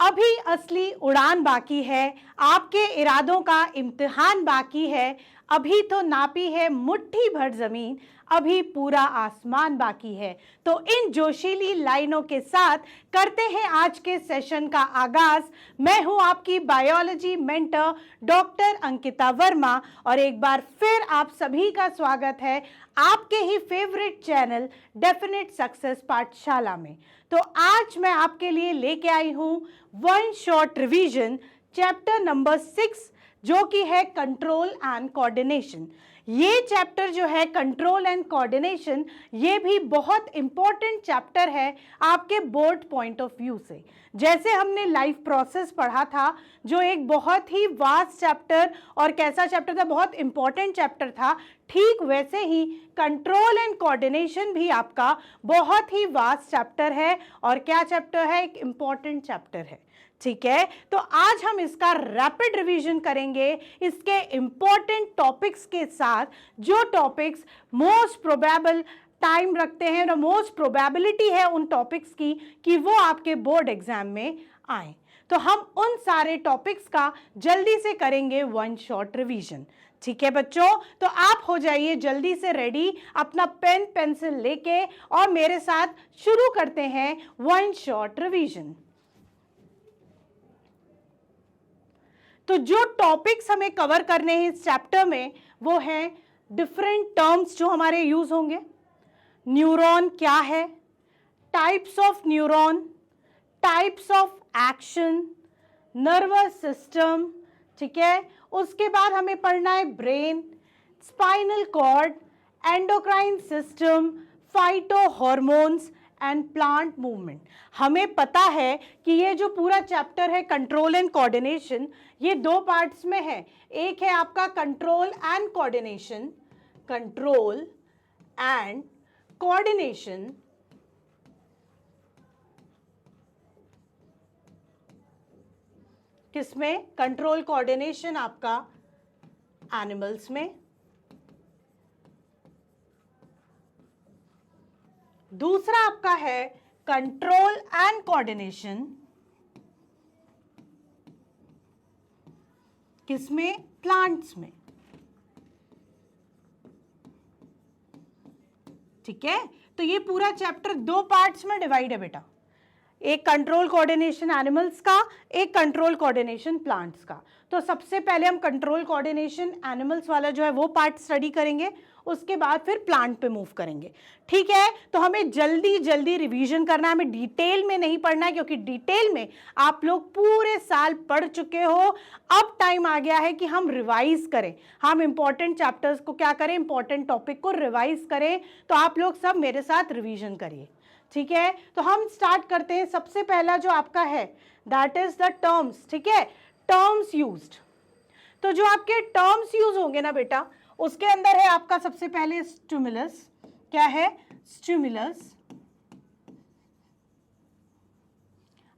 अभी असली उड़ान बाकी है, आपके इरादों का इम्तिहान बाकी है। अभी तो नापी है मुट्ठी भर जमीन, अभी पूरा आसमान बाकी है। तो इन जोशीली लाइनों के साथ करते हैं आज के सेशन का आगाज। मैं हूं आपकी biology mentor doctor Ankita Verma और एक बार फिर आप सभी का स्वागत है आपके ही फेवरेट चैनल डेफिनेट सक्सेस पाठशाला में। तो आज मैं आपके लिए लेके आई हूं one short revision chapter number 6 जो कि है कंट्रोल एंड कोऑर्डिनेशन। ये चैप्टर जो है कंट्रोल एंड कोऑर्डिनेशन, ये भी बहुत इंपॉर्टेंट चैप्टर है आपके बोर्ड पॉइंट ऑफ व्यू से। जैसे हमने लाइफ प्रोसेस पढ़ा था जो एक बहुत ही वास्ट चैप्टर और कैसा चैप्टर था, बहुत इंपॉर्टेंट चैप्टर था, ठीक वैसे ही कंट्रोल एंड कोऑर्डिनेशन भी आपका बहुत ही वास्ट चैप्टर है। और क्या चैप्टर है? एक इंपॉर्टेंट चैप्टर है। ठीक है, तो आज हम इसका रैपिड रिवीजन करेंगे इसके इंपॉर्टेंट टॉपिक्स के साथ, जो टॉपिक्स मोस्ट प्रोबेबल टाइम रखते हैं और मोस्ट प्रोबेबिलिटी है उन टॉपिक्स की कि वो आपके बोर्ड एग्जाम में आए। तो हम उन सारे टॉपिक्स का जल्दी से करेंगे वन शॉर्ट रिवीजन। ठीक है बच्चों, तो आप हो जाइए जल्दी से रेडी अपना पेन पेंसिल लेके और मेरे साथ शुरू करते हैं वन शॉर्ट रिवीजन। तो जो टॉपिक्स हमें कवर करने हैं इस चैप्टर में वो है डिफरेंट टर्म्स जो हमारे यूज होंगे। न्यूरॉन क्या है, types of neuron, types of action, nervous system. ठीक है, उसके बाद हमें पढ़ना है brain, spinal cord, endocrine system, phytohormones and plant movement. हमें पता है कि ये जो पूरा चैप्टर है कंट्रोल एंड कोऑर्डिनेशन, ये दो पार्ट्स में है। एक है आपका control and coordination, control and coordination, किसमें? कंट्रोल कोऑर्डिनेशन आपका एनिमल्स में। दूसरा आपका है कंट्रोल एंड कोऑर्डिनेशन किसमें? प्लांट्स में। ठीक है, तो ये पूरा चैप्टर दो पार्ट्स में डिवाइड है बेटा, एक कंट्रोल कोऑर्डिनेशन एनिमल्स का, एक कंट्रोल कोऑर्डिनेशन प्लांट्स का। तो सबसे पहले हम कंट्रोल कोऑर्डिनेशन एनिमल्स वाला जो है वो पार्ट स्टडी करेंगे, उसके बाद फिर प्लांट पे मूव करेंगे। ठीक है, तो हमें जल्दी जल्दी रिवीजन करना है, हमें डिटेल में नहीं पढ़ना है क्योंकि डिटेल में आप लोग पूरे साल पढ़ चुके हो। अब टाइम आ गया है कि हम रिवाइज करें, हम इंपॉर्टेंट चैप्टर्स को क्या करें, इंपॉर्टेंट टॉपिक को रिवाइज करें। तो आप लोग सब मेरे साथ रिवीजन करिए। ठीक है, तो हम स्टार्ट करते हैं। सबसे पहला जो आपका है दैट इज द टर्म्स। ठीक है, टर्म्स यूज्ड। तो जो आपके टर्म्स यूज होंगे ना बेटा, उसके अंदर है आपका सबसे पहले स्टिमुलस। क्या है? स्टिमुलस।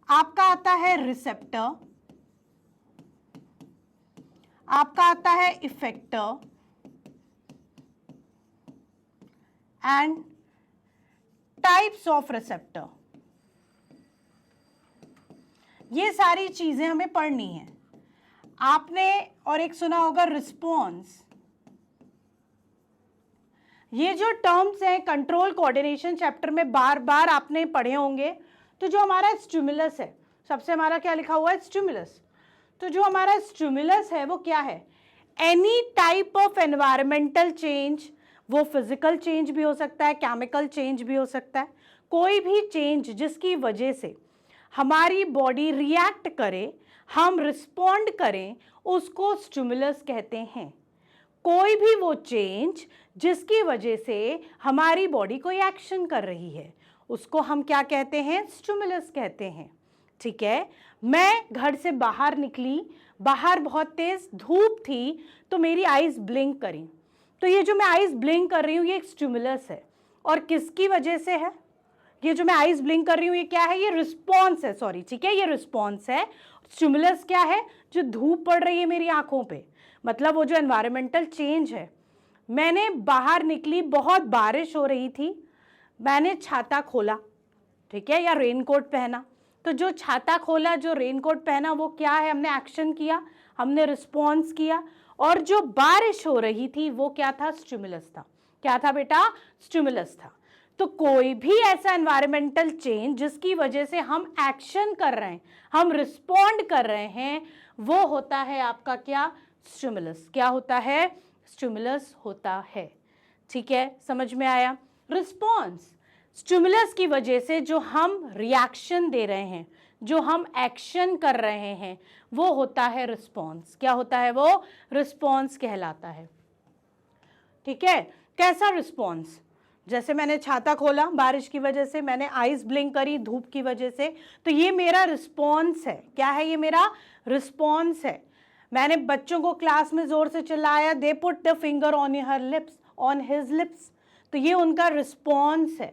आपका आता है रिसेप्टर, आपका आता है effector and types of receptor. ये सारी चीजें हमें पढ़नी है। आपने और एक सुना होगा रिस्पॉन्स। ये जो टर्म्स हैं कंट्रोल कोऑर्डिनेशन चैप्टर में बार बार आपने पढ़े होंगे। तो जो हमारा स्टिमुलस है, सबसे हमारा क्या लिखा हुआ है? स्टिमुलस। तो जो हमारा स्टिमुलस है वो क्या है? Any type of environmental change, वो फिजिकल चेंज भी हो सकता है, केमिकल चेंज भी हो सकता है, कोई भी चेंज जिसकी वजह से हमारी बॉडी रिएक्ट करे, हम रिस्पॉन्ड करें, उसको स्टिमुलस कहते हैं। कोई भी वो चेंज जिसकी वजह से हमारी बॉडी कोई एक्शन कर रही है, उसको हम क्या कहते हैं? स्टिमुलस कहते हैं। ठीक है, मैं घर से बाहर निकली, बाहर बहुत तेज धूप थी तो मेरी आईज ब्लिंक करी। तो ये जो मैं आईज ब्लिंक कर रही हूँ ये एक स्टिमुलस है। और किसकी वजह से है? ये जो मैं आईज ब्लिंक कर रही हूँ ये क्या है? ये रिस्पॉन्स है। सॉरी, ठीक है, ये रिस्पॉन्स है। स्टिमुलस क्या है? जो धूप पड़ रही है मेरी आंखों पे, मतलब वो जो एनवायरमेंटल चेंज है। मैंने बाहर निकली, बहुत बारिश हो रही थी, मैंने छाता खोला, ठीक है, या रेनकोट पहना, तो जो छाता खोला, जो रेनकोट पहना, वो क्या है? हमने एक्शन किया, हमने रिस्पॉन्स किया। और जो बारिश हो रही थी वो क्या था? स्टिमुलस था। क्या था बेटा? स्टिमुलस था। तो कोई भी ऐसा एनवायरमेंटल चेंज जिसकी वजह से हम एक्शन कर रहे हैं, हम रिस्पॉन्ड कर रहे हैं, वो होता है आपका क्या? स्टिमुलस। क्या होता है? स्टिमुलस होता है। ठीक है, समझ में आया? रिस्पॉन्स, स्टिमुलस की वजह से जो हम रिएक्शन दे रहे हैं, जो हम एक्शन कर रहे हैं, वो होता है रिस्पॉन्स। क्या होता है? वो रिस्पॉन्स कहलाता है। ठीक है, कैसा रिस्पॉन्स? जैसे मैंने छाता खोला बारिश की वजह से, मैंने आईज ब्लिंक करी धूप की वजह से, तो ये मेरा रिस्पॉन्स है। क्या है? ये मेरा रिस्पॉन्स है। मैंने बच्चों को क्लास में जोर से चिल्लाया, they put the finger on her lips, on his lips, तो ये उनका रिस्पॉन्स है।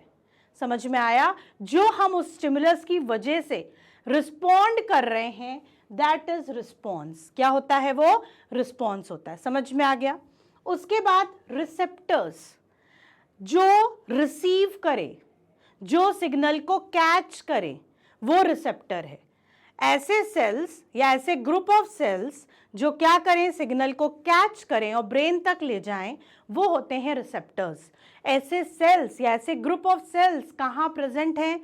समझ में आया? जो हम उस स्टिमुलस की वजह से रिस्पॉन्ड कर रहे हैं, दैट इज रिस्पॉन्स। क्या होता है? वो रिस्पॉन्स होता है। समझ में आ गया? उसके बाद रिसेप्टर्स, जो रिसीव करे, जो सिग्नल को कैच करे, वो रिसेप्टर है। ऐसे सेल्स या ऐसे ग्रुप ऑफ सेल्स जो क्या करें? सिग्नल को कैच करें और ब्रेन तक ले जाएं, वो होते हैं रिसेप्टर्स। ऐसे सेल्स या ऐसे ग्रुप ऑफ सेल्स कहाँ प्रेजेंट हैं?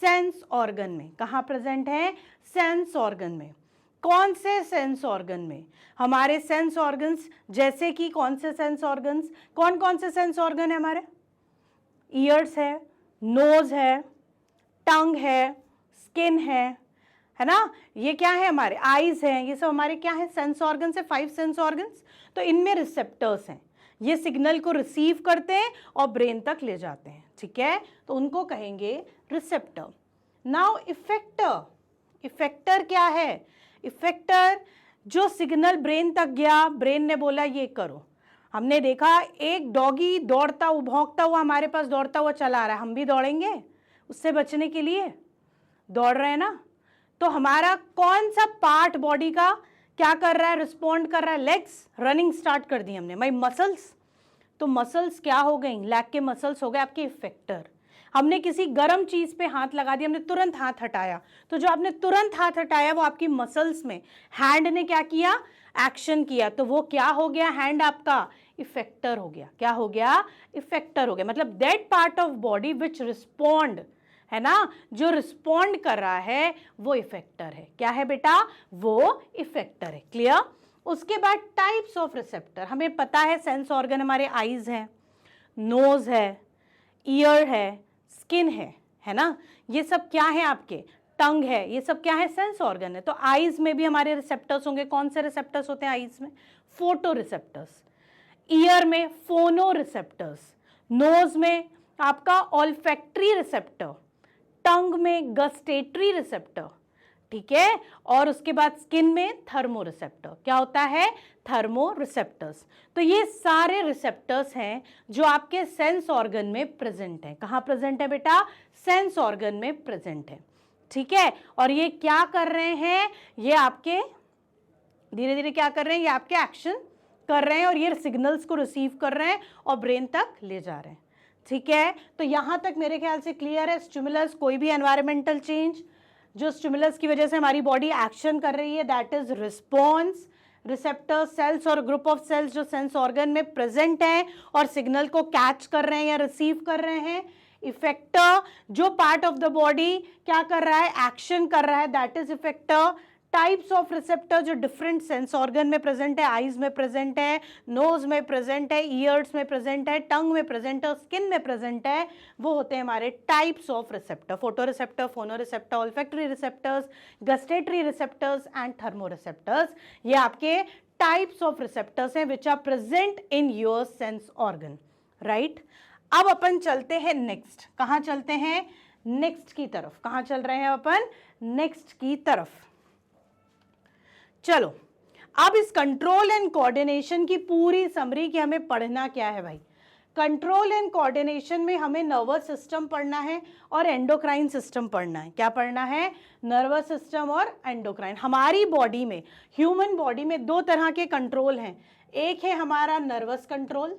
सेंस ऑर्गन में। कहाँ प्रेजेंट हैं? सेंस ऑर्गन में। कौन से सेंस ऑर्गन में? हमारे सेंस ऑर्गन्स, जैसे कि कौन से सेंस ऑर्गन्स? कौन कौन से सेंस ऑर्गन है हमारे? ईयर्स है, नोज है, टंग है, स्किन है ना? ये क्या है? हमारे आईज हैं। ये सब हमारे क्या है? सेंस ऑर्गन्स है, 5 सेंस ऑर्गन्स। तो इनमें रिसेप्टर्स हैं, ये सिग्नल को रिसीव करते हैं और ब्रेन तक ले जाते हैं। ठीक है, तो उनको कहेंगे रिसेप्टर। Now effector. इफेक्टर क्या है? इफेक्टर जो सिग्नल ब्रेन तक गया, ब्रेन ने बोला ये करो। हमने देखा एक डॉगी दौड़ता हुआ, भौंकता हुआ हमारे पास दौड़ता हुआ चला आ रहा है, हम भी दौड़ेंगे उससे बचने के लिए? दौड़ रहे हैं ना? तो हमारा कौन सा पार्ट बॉडी का क्या कर रहा है? रिस्पॉन्ड कर रहा है। लेग्स रनिंग स्टार्ट कर दी हमने, भाई मसल्स, तो मसल्स क्या हो गई? लेग के मसल्स हो गए आपके इफेक्टर। हमने किसी गर्म चीज पे हाथ लगा दिया, हमने तुरंत हाथ हटाया, तो जो आपने तुरंत हाथ हटाया वो आपकी मसल्स में, हैंड ने क्या किया? एक्शन किया, तो वो क्या हो गया? हैंड आपका इफेक्टर हो गया। क्या हो गया? इफेक्टर हो गया। मतलब that part of body which respond, है ना, जो रिस्पॉन्ड कर रहा है वो इफेक्टर है। क्या है बेटा? वो इफेक्टर है। क्लियर? उसके बाद टाइप्स ऑफ रिसेप्टर। हमें पता है सेंस ऑर्गन हमारे आईज है, नोज है, ईयर है, स्किन है ना? ये सब क्या है आपके? टंग है, ये सब क्या है? सेंस ऑर्गन है। तो आईज में भी हमारे रिसेप्टर्स होंगे। कौन से रिसेप्टर्स होते हैं आईज में? Photo receptors. ईयर में फोनो रिसेप्टर्स, नोज में आपका ऑल्फैक्टरी रिसेप्टर, टंग में गस्टेटरी रिसेप्टर। ठीक है, और उसके बाद स्किन में थर्मो रिसेप्टर। क्या होता है? Thermo receptors. तो ये सारे रिसेप्टर्स हैं जो आपके सेंस ऑर्गन में प्रेजेंट हैं। कहाँ प्रेजेंट है बेटा? सेंस ऑर्गन में प्रेजेंट है। ठीक है, और ये क्या कर रहे हैं? ये आपके धीरे धीरे क्या कर रहे हैं? ये आपके एक्शन कर रहे हैं और ये सिग्नल्स को रिसीव कर रहे हैं और ब्रेन तक ले जा रहे हैं। ठीक है, तो यहां तक मेरे ख्याल से क्लियर है। स्टिमुलस, कोई भी एनवायरमेंटल चेंज जो स्टिमुलस की वजह से हमारी बॉडी एक्शन कर रही है, that is response. Receptor cells और ग्रुप ऑफ सेल्स जो सेंस ऑर्गन में प्रेजेंट हैं और सिग्नल को कैच कर रहे हैं या रिसीव कर रहे हैं। इफेक्टर, जो पार्ट ऑफ द बॉडी क्या कर रहा है? एक्शन कर रहा है, that is effector. Types of receptor जो डिफरेंट सेंस ऑर्गन में प्रेजेंट है, आईज में प्रेजेंट है, नोज में प्रेजेंट है, ईयर्स में प्रेजेंट है, टंग में प्रेजेंट है, स्किन में प्रेजेंट है, वो होते हैं हमारे types of receptor. Photo receptor, phono receptor, olfactory receptors, gustatory receptors and thermo receptors. ये आपके टाइप्स ऑफ रिसेप्टर्स हैं which are present in your sense organ. Right, अब अपन चलते हैं नेक्स्ट। कहाँ चलते हैं? नेक्स्ट की तरफ। कहाँ चल रहे हैं अपन? नेक्स्ट की तरफ। चलो, अब इस कंट्रोल एंड कोऑर्डिनेशन की पूरी समरी कि हमें पढ़ना क्या है भाई। कंट्रोल एंड कोऑर्डिनेशन में हमें नर्वस सिस्टम पढ़ना है और एंडोक्राइन सिस्टम पढ़ना है। क्या पढ़ना है? नर्वस सिस्टम और एंडोक्राइन। हमारी बॉडी में, ह्यूमन बॉडी में दो तरह के कंट्रोल हैं। एक है हमारा नर्वस कंट्रोल,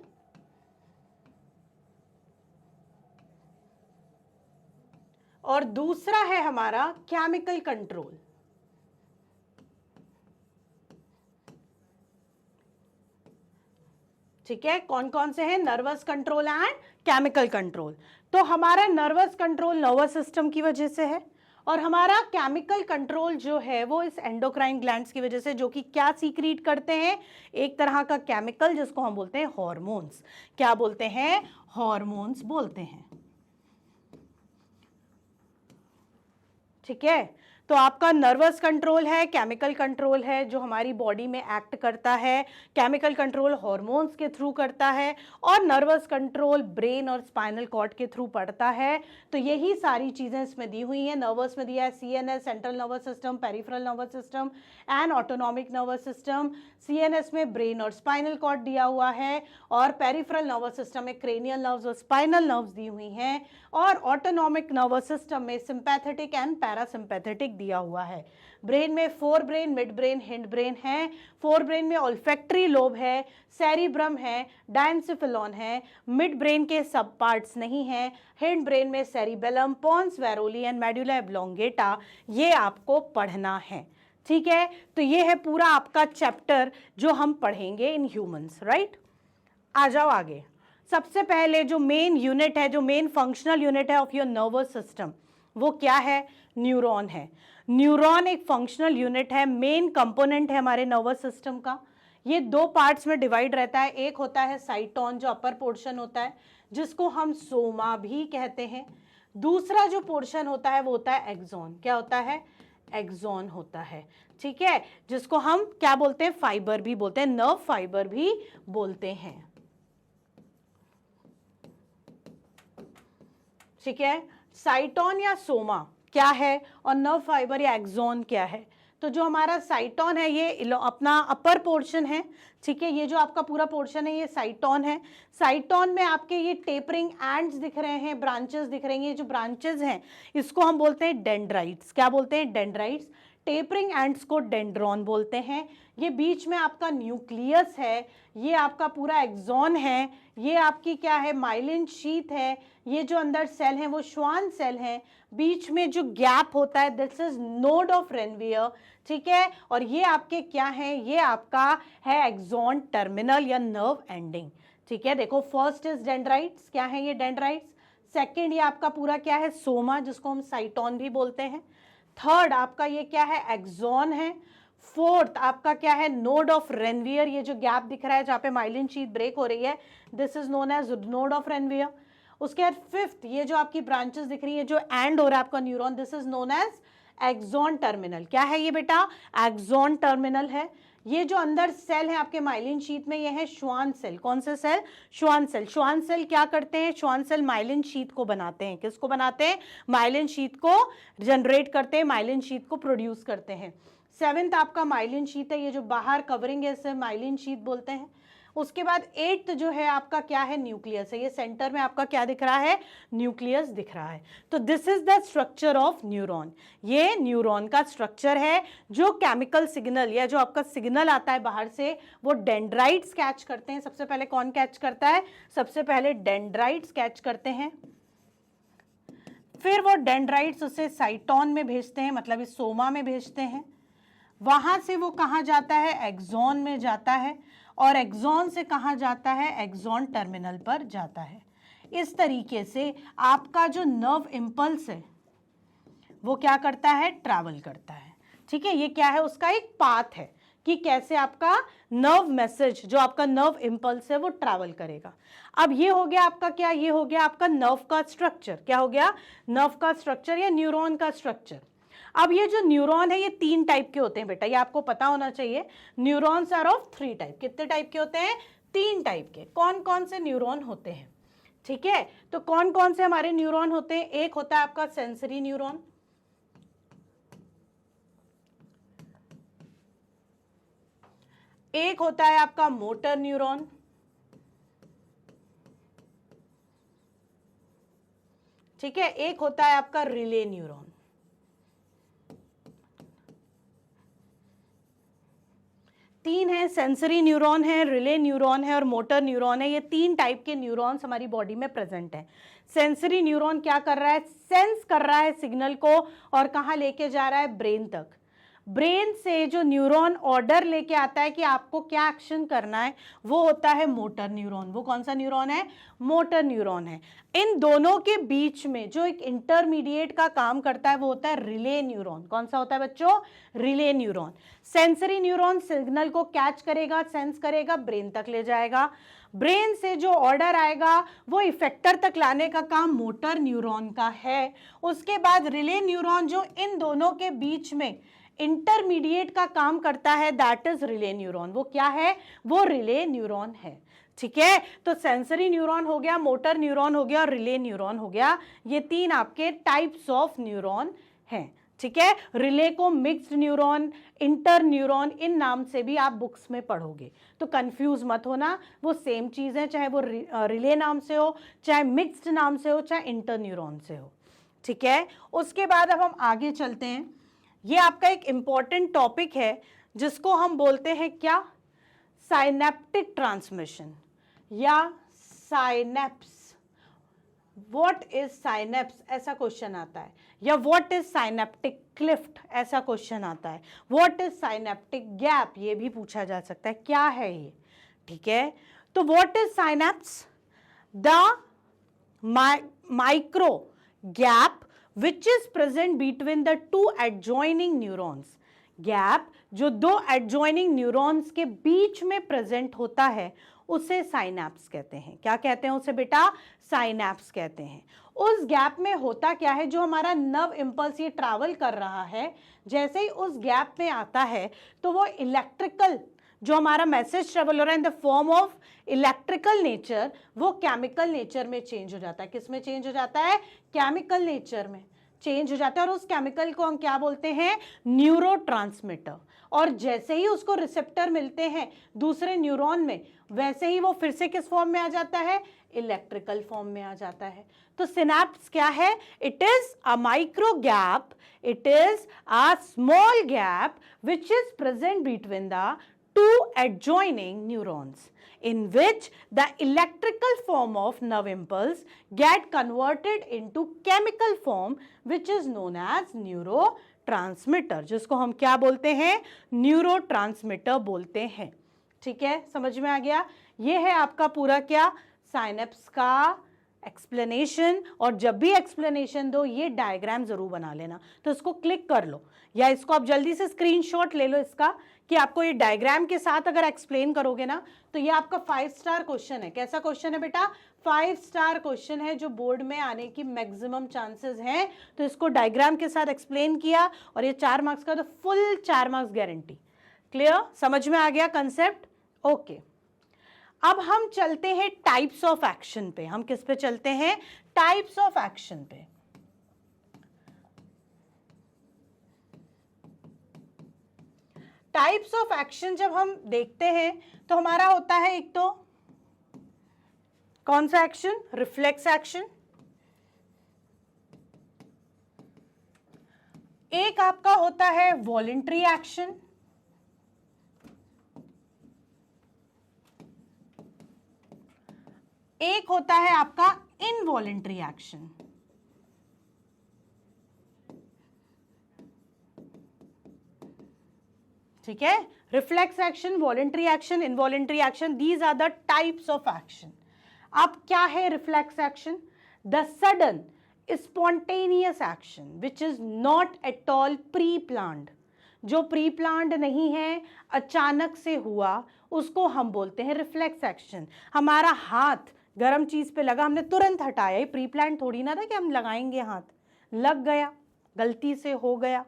और दूसरा है हमारा केमिकल कंट्रोल। ठीक है, कौन कौन से हैं? Nervous control and chemical control. तो हमारा नर्वस कंट्रोल नर्वस सिस्टम की वजह से है, और हमारा केमिकल कंट्रोल जो है वो इस एंडोक्राइन ग्लैंड्स की वजह से, जो कि क्या सीक्रेट करते हैं? एक तरह का केमिकल जिसको हम बोलते हैं हॉर्मोन्स। क्या बोलते हैं? हॉर्मोन्स बोलते हैं। ठीक है, तो आपका नर्वस कंट्रोल है, केमिकल कंट्रोल है जो हमारी बॉडी में एक्ट करता है, केमिकल कंट्रोल हॉर्मोन्स के थ्रू करता है, और नर्वस कंट्रोल ब्रेन और स्पाइनल कॉर्ड के थ्रू पड़ता है। तो यही सारी चीज़ें इसमें दी हुई हैं। नर्वस में दिया है CNS, central nervous system, peripheral nervous system and autonomic nervous system. CNS में ब्रेन और स्पाइनल कॉर्ड दिया हुआ है, और पेरिफेरल नर्वस सिस्टम में क्रेनियल नर्व्स और स्पाइनल नर्व्स दी हुई हैं, और ऑटोनॉमिक नर्वस सिस्टम में सिंपैथेटिक एंड पैरासिम्पैथेटिक दिया हुआ है। ब्रेन में fore brain, midbrain, hind brain है। फोर ब्रेन में ऑल्फैक्टरी लोब है, सेरिब्रम है, डायंसिफिलॉन है। मिड ब्रेन के सब पार्ट्स नहीं हैं। हिंड ब्रेन में cerebellum, pons varolii and medulla oblongata, ये आपको पढ़ना है। ठीक है, तो ये है पूरा आपका चैप्टर जो हम पढ़ेंगे इन ह्यूमंस, राइट। आ जाओ आगे। सबसे पहले जो मेन यूनिट है, जो मेन फंक्शनल यूनिट है ऑफ योर नर्वस सिस्टम, वो क्या है? न्यूरॉन है। न्यूरॉन एक फंक्शनल यूनिट है, मेन कंपोनेंट है हमारे नर्वस सिस्टम का। ये दो पार्ट्स में डिवाइड रहता है। एक होता है साइटोन जो अपर पोर्शन होता है, जिसको हम सोमा भी कहते हैं। दूसरा जो पोर्शन होता है वो होता है एक्सॉन। क्या होता है? एक्सॉन होता है। ठीक है, जिसको हम क्या बोलते हैं? फाइबर भी बोलते हैं, नर्व फाइबर भी बोलते हैं। ठीक है, साइटोन या सोमा क्या है और नर्व फाइबर या एक्सॉन क्या है? तो जो हमारा साइटोन है ये अपना अपर पोर्शन है। ठीक है, ये जो आपका पूरा पोर्शन है ये साइटोन है। साइटोन में आपके ये टेपरिंग एंड्स दिख रहे हैं, ब्रांचेस दिख रही हैं। ये जो ब्रांचेस हैं इसको हम बोलते हैं डेंड्राइट्स। क्या बोलते हैं? डेंड्राइट्स। टेपरिंग एंड्स को डेंड्रॉन बोलते हैं। ये बीच में आपका न्यूक्लियस है, ये आपका पूरा एक्सॉन है, ये आपकी क्या है? माइलिन शीथ है। ये जो अंदर सेल हैं वो श्वान सेल हैं। बीच में जो गैप होता है this is node of Ranvier. ठीक है, और ये आपके क्या है? ये आपका है एक्सॉन टर्मिनल या नर्व एंडिंग। ठीक है, देखो फर्स्ट इज डेंड्राइट्स। क्या है ये? डेंड्राइट्स। सेकंड ये आपका पूरा क्या है? सोमा, जिसको हम साइटोन भी बोलते हैं। थर्ड आपका ये क्या है? एक्सॉन है। फोर्थ आपका क्या है? Node of Ranvier. ये जो गैप दिख रहा है जहाँ पे माइलिन शीथ ब्रेक हो रही है this is known as node of Ranvier. उसके बाद फिफ्थ ये जो आपकी ब्रांचेस दिख रही है, जो एंड हो रहा है आपका neuron, this is known as axon terminal. क्या है ये बेटा? एक्सॉन टर्मिनल है। ये जो अंदर सेल है आपके माइलिन शीथ में ये है श्वान सेल। कौन से cell? Schwann cell. Schwann cell क्या करते हैं? श्वान सेल माइलिन शीथ को बनाते हैं। किसको बनाते हैं? माइलिन शीथ को जनरेट करते हैं, माइलिन शीथ को प्रोड्यूस करते हैं। सेवेंथ आपका माइलिन शीथ है, ये जो बाहर कवरिंग है इसे माइलिन शीथ बोलते हैं। उसके बाद एट्थ जो है आपका क्या है? न्यूक्लियस है। ये सेंटर में आपका क्या दिख रहा है? न्यूक्लियस दिख रहा है। तो this is the structure of neuron. ये न्यूरॉन का स्ट्रक्चर है। जो केमिकल सिग्नल या जो आपका सिग्नल आता है बाहर से वो डेंड्राइट्स कैच करते हैं। सबसे पहले कौन कैच करता है? सबसे पहले डेंड्राइट्स कैच करते हैं। फिर वो डेंड्राइट्स उसे साइटोन में भेजते हैं, मतलब इस सोमा में भेजते हैं। वहां से वो कहाँ जाता है? एक्सॉन में जाता है, और एक्सॉन से कहाँ जाता है? एक्सॉन टर्मिनल पर जाता है। इस तरीके से आपका जो नर्व इम्पल्स है वो क्या करता है? ट्रैवल करता है। ठीक है, ये क्या है? उसका एक पाथ है कि कैसे आपका नर्व मैसेज, जो आपका नर्व इम्पल्स है वो ट्रैवल करेगा। अब ये हो गया आपका क्या? ये हो गया आपका नर्व का स्ट्रक्चर। क्या हो गया? नर्व का स्ट्रक्चर या न्यूरॉन का स्ट्रक्चर। अब ये जो न्यूरॉन है ये 3 टाइप के होते हैं बेटा, ये आपको पता होना चाहिए। Neurons are of 3 type. कितने टाइप के होते हैं? 3 टाइप के। कौन कौन से न्यूरॉन होते हैं? ठीक है, तो कौन कौन से हमारे न्यूरॉन होते हैं? एक होता है आपका सेंसरी न्यूरॉन, एक होता है आपका मोटर न्यूरॉन, ठीक है, एक होता है आपका रिले न्यूरॉन। तीन है, सेंसरी न्यूरॉन है, रिले न्यूरॉन है और मोटर न्यूरॉन है। ये 3 टाइप के न्यूरॉन्स हमारी बॉडी में प्रेजेंट हैं। सेंसरी न्यूरॉन क्या कर रहा है, सेंस कर रहा है सिग्नल को और कहाँ लेके जा रहा है, ब्रेन तक। ब्रेन से जो न्यूरॉन ऑर्डर लेके आता है कि आपको क्या एक्शन करना है, वो होता है मोटर न्यूरॉन। वो कौन सा न्यूरॉन है, मोटर न्यूरॉन है। इन दोनों के बीच में जो एक इंटरमीडिएट का काम करता है वो होता है रिले न्यूरॉन। कौन सा होता है बच्चों, relay neuron. Sensory neuron signal को कैच करेगा, सेंस करेगा, ब्रेन तक ले जाएगा। ब्रेन से जो ऑर्डर आएगा वो इफेक्टर तक लाने का काम मोटर न्यूरॉन का है। उसके बाद रिले न्यूरॉन जो इन दोनों के बीच में इंटरमीडिएट का काम करता है, दैट इज रिले न्यूरॉन। वो क्या है, वो रिले न्यूरॉन है। ठीक है, तो सेंसरी न्यूरॉन हो गया, मोटर न्यूरॉन हो गया और रिले न्यूरॉन हो गया। ये तीन आपके टाइप्स ऑफ न्यूरॉन हैं। ठीक है, रिले को मिक्स्ड न्यूरॉन, इंटर न्यूरॉन, इन नाम से भी आप बुक्स में पढ़ोगे, तो कंफ्यूज मत होना, वो सेम चीज है, चाहे वो रिले नाम से हो, चाहे मिक्स्ड नाम से हो, चाहे इंटर न्यूरॉन से हो। ठीक है, उसके बाद अब हम आगे चलते हैं। ये आपका एक इंपॉर्टेंट टॉपिक है जिसको हम बोलते हैं क्या, साइनेप्टिक ट्रांसमिशन या साइनेप्स। व्हाट इज साइनेप्स, ऐसा क्वेश्चन आता है, या व्हाट इज साइनेप्टिक क्लिफ्ट, ऐसा क्वेश्चन आता है। व्हाट इज साइनेप्टिक गैप, ये भी पूछा जा सकता है, क्या है ये। ठीक है, तो what is synapse, the micro gap which is present between the two adjoining neurons। Gap जो दो adjoining neurons के बीच में प्रेजेंट होता है उसे साइनेप्स कहते हैं। क्या कहते हैं उसे बेटा, साइनेप्स कहते हैं। उस गैप में होता क्या है, जो हमारा नर्व इंपल्स ये ट्रैवल कर रहा है, जैसे ही उस गैप में आता है तो वो इलेक्ट्रिकल जो हमारा मैसेज ट्रेवल हो रहा है in the form of electrical nature, वो केमिकल नेचर में चेंज हो जाता है। किस में चेंज हो जाता है, केमिकल नेचर में चेंज हो जाता है। और उस केमिकल को हम क्या बोलते हैं, न्यूरोट्रांसमीटर। और जैसे ही उसको रिसेप्टर मिलते हैं दूसरे न्यूरॉन में, वैसे ही वो फिर से किस फॉर्म में आ जाता है, इलेक्ट्रिकल फॉर्म में आ जाता है। तो सिनेप्स क्या है, it is a micro gap, it is a small gap which is present between the two adjoining neurons in which the electrical form of nerve impulse get converted into chemical form which is known as neurotransmitter, जिसको हम क्या बोलते हैं, neurotransmitter बोलते हैं। ठीक है, समझ में आ गया। ये है आपका पूरा क्या, साइनेप्स का एक्सप्लेनेशन। और जब भी एक्सप्लेनेशन दो ये डायग्राम जरूर बना लेना, तो इसको क्लिक कर लो या इसको आप जल्दी से स्क्रीनशॉट ले लो इसका, कि आपको ये डायग्राम के साथ अगर एक्सप्लेन करोगे ना तो ये आपका 5 स्टार क्वेश्चन है। कैसा क्वेश्चन है बेटा, 5 स्टार क्वेश्चन है जो बोर्ड में आने की मैक्सिमम चांसेस हैं। तो इसको डायग्राम के साथ एक्सप्लेन किया और ये 4 मार्क्स का, तो फुल 4 मार्क्स गारंटी। क्लियर, समझ में आ गया कंसेप्ट। ओके, अब हम चलते हैं टाइप्स ऑफ एक्शन पे। हम किस पे चलते हैं, टाइप्स ऑफ एक्शन पे। टाइप्स ऑफ एक्शन जब हम देखते हैं तो हमारा होता है एक तो कौन सा एक्शन, रिफ्लेक्स एक्शन। एक आपका होता है वॉलंटरी एक्शन, एक होता है आपका इनवॉलंटरी एक्शन। ठीक है, reflex action, voluntary action, involuntary action, these are the types of action. अब क्या है reflex action, the sudden spontaneous action which is not at all pre planned. जो प्री प्लान्ड नहीं है, अचानक से हुआ, उसको हम बोलते हैं रिफ्लेक्स एक्शन। हमारा हाथ गर्म चीज पे लगा, हमने तुरंत हटाया, ये प्री प्लान थोड़ी ना था कि हम लगाएंगे, हाथ लग गया, गलती से हो गया।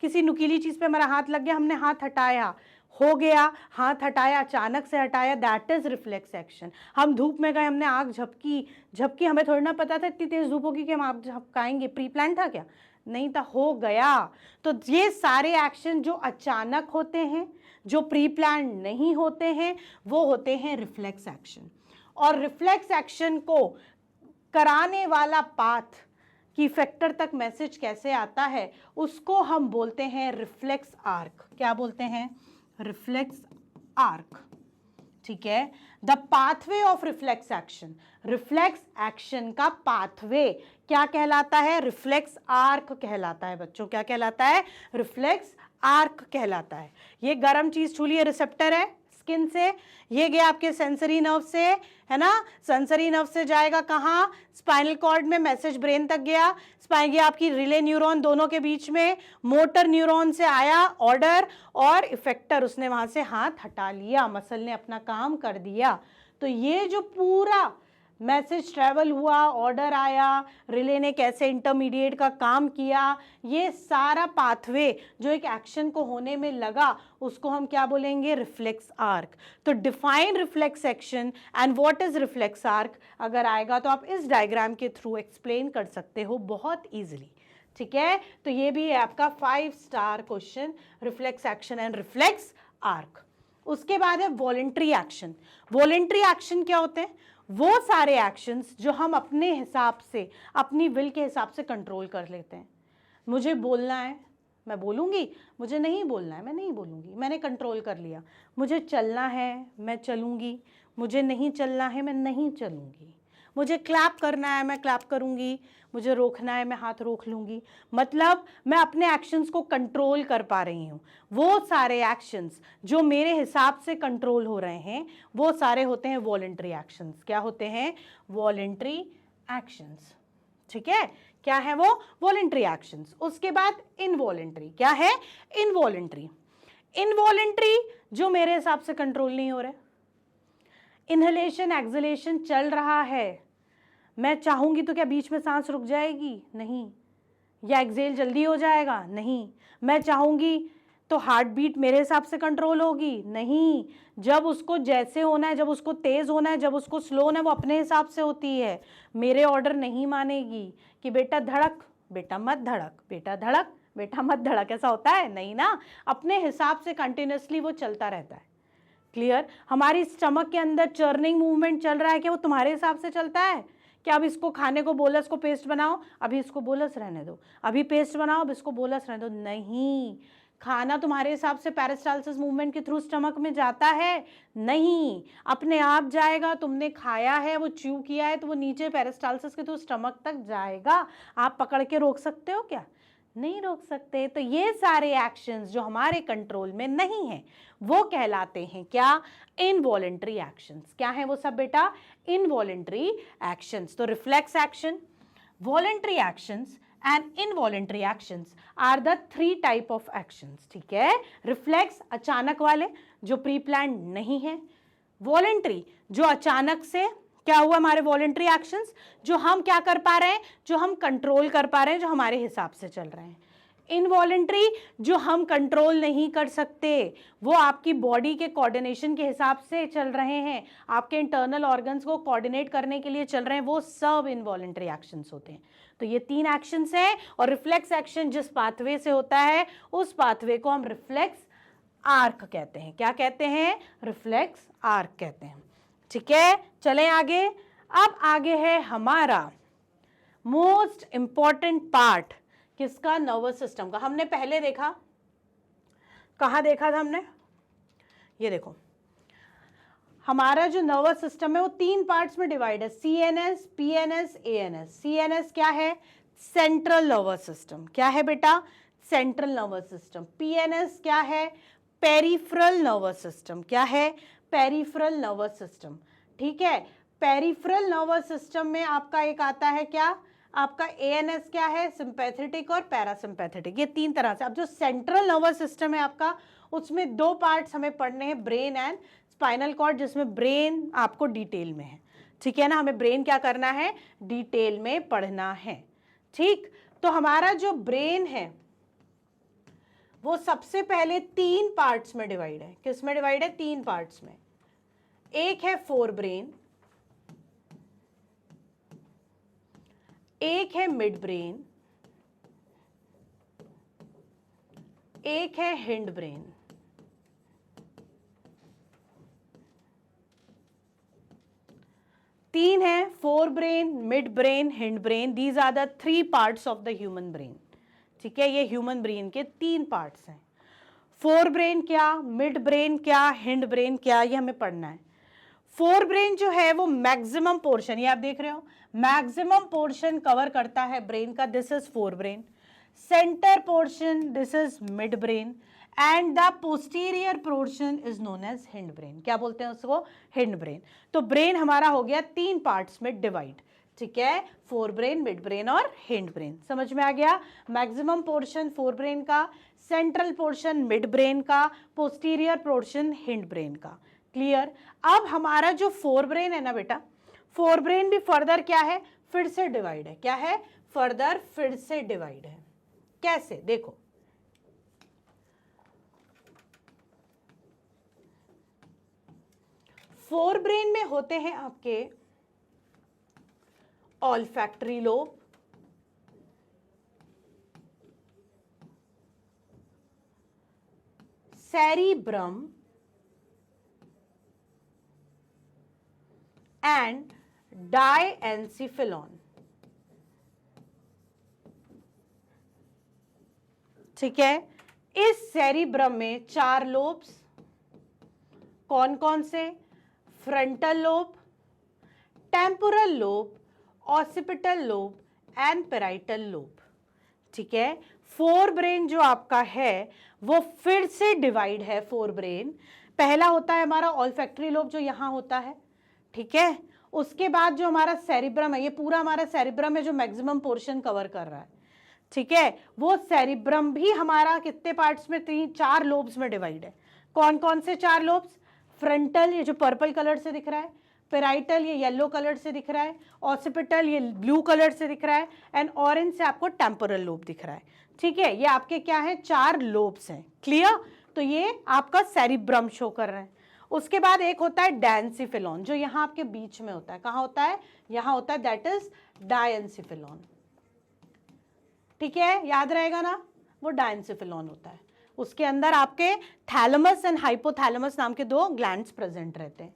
किसी नुकीली चीज पे हमारा हाथ लग गया, हमने हाथ हटाया, हो गया, हाथ हटाया, अचानक से हटाया, दैट इज रिफ्लेक्स एक्शन। हम धूप में गए, हमने आग झपकी, हमें थोड़ी ना पता था इतनी तेज धूप होगी कि हम आग झपकाएंगे, प्री प्लान था क्या, नहीं था, हो गया। तो ये सारे एक्शन जो अचानक होते हैं, जो प्री प्लान नहीं होते हैं, वो होते हैं रिफ्लेक्स एक्शन। और रिफ्लेक्स एक्शन को कराने वाला पाथ कि इफेक्टर तक मैसेज कैसे आता है, उसको हम बोलते हैं रिफ्लेक्स आर्क। क्या बोलते हैं, रिफ्लेक्स आर्क। ठीक है। The pathway of reflex action, reflex action का पाथवे क्या कहलाता है? रिफ्लेक्स आर्क कहलाता है बच्चों। क्या कहलाता है? रिफ्लेक्स आर्क कहलाता है। ये गर्म चीज छू लिए, रिसेप्टर है स्किन से, ये गया आपके सेंसरी नर्व से, है ना, सेंसरी नर्व से जाएगा कहाँ? स्पाइनल कॉर्ड में, मैसेज ब्रेन तक गया, स्पाइन गया आपकी रिले न्यूरॉन दोनों के बीच में, मोटर न्यूरॉन से आया ऑर्डर, और इफेक्टर उसने वहां से हाथ हटा लिया, मसल ने अपना काम कर दिया। तो ये जो पूरा मैसेज ट्रेवल हुआ, ऑर्डर आया, रिले ने कैसे इंटरमीडिएट का काम किया, ये सारा पाथवे जो एक एक्शन को होने में लगा, उसको हम क्या बोलेंगे? Reflex arc. तो define reflex action and what is reflex arc अगर आएगा तो आप इस डायग्राम के थ्रू एक्सप्लेन कर सकते हो बहुत ईजिली। ठीक है, तो ये भी है आपका 5 star question, reflex action and reflex arc. उसके बाद है वॉलेंट्री एक्शन। वॉलेंट्री एक्शन क्या होते हैं? वो सारे एक्शंस जो हम अपने हिसाब से, अपनी विल के हिसाब से कंट्रोल कर लेते हैं। मुझे बोलना है, मैं बोलूँगी, मुझे नहीं बोलना है, मैं नहीं बोलूँगी, मैंने कंट्रोल कर लिया। मुझे चलना है, मैं चलूँगी, मुझे नहीं चलना है, मैं नहीं चलूँगी। मुझे क्लैप करना है, मैं क्लैप करूँगी, मुझे रोकना है, मैं हाथ रोक लूँगी। मतलब मैं अपने एक्शंस को कंट्रोल कर पा रही हूँ। वो सारे एक्शंस जो मेरे हिसाब से कंट्रोल हो रहे हैं, वो सारे होते हैं वॉलेंट्री एक्शंस। क्या होते हैं? Voluntary actions. ठीक है, क्या है वो? Voluntary actions. उसके बाद इनवॉलेंट्री। क्या है? इनवॉलेंट्री। इनवॉलेंट्री जो मेरे हिसाब से कंट्रोल नहीं हो रहा। इनहेलेशन एक्सहेलेशन चल रहा है, मैं चाहूंगी तो क्या बीच में सांस रुक जाएगी? नहीं। या एक्सहेल जल्दी हो जाएगा? नहीं। मैं चाहूंगी तो हार्ट बीट मेरे हिसाब से कंट्रोल होगी? नहीं। जब उसको जैसे होना है, जब उसको तेज होना है, जब उसको स्लो होना है, वो अपने हिसाब से होती है। मेरे ऑर्डर नहीं मानेगी कि बेटा धड़क, बेटा मत धड़क, बेटा धड़क, बेटा मत धड़क। ऐसा होता है? नहीं ना। अपने हिसाब से कंटिन्यूसली वो चलता रहता है। क्लियर? हमारी स्टमक के अंदर चर्निंग मूवमेंट चल रहा है कि वो तुम्हारे हिसाब से चलता है? क्या अब इसको खाने को बोलस को पेस्ट बनाओ, अभी इसको बोलस रहने दो, अभी पेस्ट बनाओ, अब इसको बोलस रहने दो? नहीं। खाना तुम्हारे हिसाब से पेरिस्टालसिस मूवमेंट के थ्रू स्टमक में जाता है? नहीं। अपने आप जाएगा। तुमने खाया है, वो च्यू किया है, तो वो नीचे पेरिस्टालसिस के थ्रू स्टमक तक जाएगा। आप पकड़ के रोक सकते हो क्या? नहीं रोक सकते। तो ये सारे एक्शंस जो हमारे कंट्रोल में नहीं है, वो कहलाते हैं क्या? Involuntary actions. क्या है वो सब बेटा? Involuntary actions. तो reflex action, voluntary actions and involuntary actions are the 3 type of actions. ठीक है, रिफ्लेक्स अचानक वाले जो प्री प्लान नहीं है, वॉलेंट्री जो अचानक से क्या हुआ, हमारे वॉलेंट्री एक्शंस जो हम क्या कर पा रहे हैं, जो हम कंट्रोल कर पा रहे हैं, जो हमारे हिसाब से चल रहे हैं। इनवॉलेंट्री जो हम कंट्रोल नहीं कर सकते, वो आपकी बॉडी के कोऑर्डिनेशन के हिसाब से चल रहे हैं, आपके इंटरनल ऑर्गन्स को कोऑर्डिनेट करने के लिए चल रहे हैं, वो सब इनवॉलेंट्री एक्शंस होते हैं। तो ये 3 एक्शंस हैं। और रिफ्लेक्स एक्शन जिस पाथवे से होता है, उस पाथवे को हम रिफ्लेक्स आर्क कहते हैं। क्या कहते हैं? रिफ्लेक्स आर्क कहते हैं। ठीक है, चलें आगे। अब आगे है हमारा मोस्ट इंपॉर्टेंट पार्ट, किसका? नर्वस सिस्टम का। हमने पहले देखा, कहाँ देखा था हमने? ये देखो, हमारा जो नर्वस सिस्टम है वो 3 पार्ट्स में डिवाइड है, CNS, PNS, ANS। CNS क्या है? Central nervous system. क्या है बेटा? Central nervous system. PNS क्या है? Peripheral nervous system. क्या है? Peripheral nervous system. ठीक है, पेरिफेरल नर्वस सिस्टम में आपका एक आता है क्या? आपका ANS क्या है? सिंपैथेटिक और पैरासिम्पैथेटिक। ये 3 तरह से। अब जो सेंट्रल नर्वस सिस्टम है आपका, उसमें 2 पार्ट्स हमें पढ़ने हैं, ब्रेन एंड स्पाइनल कॉर्ड, जिसमें ब्रेन आपको डिटेल में है। ठीक है ना, हमें ब्रेन क्या करना है? डिटेल में पढ़ना है। ठीक, तो हमारा जो ब्रेन है वो सबसे पहले 3 पार्ट्स में डिवाइड है। किस में डिवाइड है? 3 पार्ट्स में। एक है फोर ब्रेन, एक है मिड ब्रेन, एक है हिंड ब्रेन। तीन है, forebrain, midbrain, hindbrain. These are the 3 parts of the human brain. ठीक है, ये ह्यूमन ब्रेन के 3 पार्ट्स हैं। फोर ब्रेन क्या, मिड ब्रेन क्या, हिंड ब्रेन क्या, ये हमें पढ़ना है। फोर ब्रेन जो है वो मैक्सिमम पोर्शन, ये आप देख रहे हो, मैक्सिमम पोर्शन कवर करता है ब्रेन का, this is forebrain. Centre portion, this is midbrain, and the posterior portion is known as hindbrain. क्या बोलते हैं उसको? Hind brain. तो ब्रेन हमारा हो गया 3 पार्ट्स में डिवाइड. ठीक है, फोर ब्रेन, मिड ब्रेन और हिंड ब्रेन. समझ में आ गया? मैक्सिमम पोर्शन फोर ब्रेन का, सेंट्रल पोर्शन मिड ब्रेन का, पोस्टीरियर पोर्शन हिंड ब्रेन का. क्लियर? अब हमारा जो फोर ब्रेन है ना बेटा, फोर ब्रेन भी फर्दर क्या है? फिर से डिवाइड है. क्या है? फर्दर फिर से डिवाइड है. कैसे? देखो, फोर ब्रेन में होते हैं आपके ऑल्फैक्टरी लोब, सेरिब्रम एंड डायएन्सिफिलॉन. ठीक है, इस सेरिब्रम में 4 लोब्स. कौन कौन से? Frontal lobe, temporal lobe, occipital lobe and parietal lobe. ठीक है, फोर ब्रेन जो आपका है वो फिर से डिवाइड है. फोर ब्रेन पहला होता है हमारा ऑल्फैक्टरी लोब जो यहां होता है. ठीक है, उसके बाद जो हमारा सेरिब्रम है, ये पूरा हमारा सेरिब्रम है जो मैक्सिमम पोर्शन कवर कर रहा है. ठीक है, वो सेरिब्रम भी हमारा कितने पार्ट्स में? 4 लोब्स में डिवाइड है. कौन कौन से 4 लोब्स? फ्रंटल, ये जो पर्पल कलर से दिख रहा है, पेराइटल ये येलो कलर से दिख रहा है, ऑसिपिटल ये ब्लू कलर से दिख रहा है, एंड ऑरेंज से आपको टेम्पोरल लोब दिख रहा है. ठीक है, ये आपके क्या है? 4 लोब्स हैं. क्लियर? तो ये आपका सेरिब्रम शो कर रहे हैं. उसके बाद एक होता है डायएन्सिफिलॉन जो यहाँ आपके बीच में होता है. कहाँ होता है? यहाँ होता है, दैट इज डायएन्सिफिलॉन. ठीक है, याद रहेगा ना, वो डायएन्सिफिलॉन होता है. उसके अंदर आपके थैलेमस एंड हाइपोथैलेमस नाम के 2 ग्लैंड्स प्रेजेंट रहते हैं.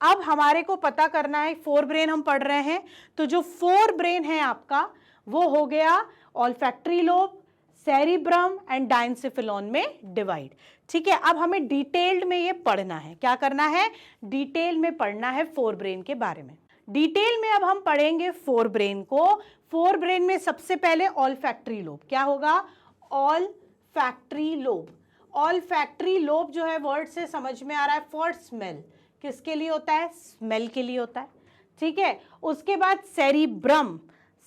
अब हमारे को पता करना है, फोर ब्रेन हम पढ़ रहे हैं, तो जो फोर ब्रेन है आपका वो हो गया ऑल्फैक्टरी लोब, सेरिब्रम एंड डायएन्सिफिलॉन में डिवाइड. ठीक है, अब हमें डिटेल्ड में ये पढ़ना है. क्या करना है? डिटेल में पढ़ना है फोर ब्रेन के बारे में. डिटेल में अब हम पढ़ेंगे फोर ब्रेन को. फोर ब्रेन में सबसे पहले ऑल्फैक्टरी लोब. क्या होगा? Olfactory lobe. ऑल्फैक्टरी लोब जो है वर्ड से समझ में आ रहा है, फॉर स्मेल. किसके लिए होता है? स्मेल के लिए होता है. ठीक है, उसके बाद सेरिब्रम.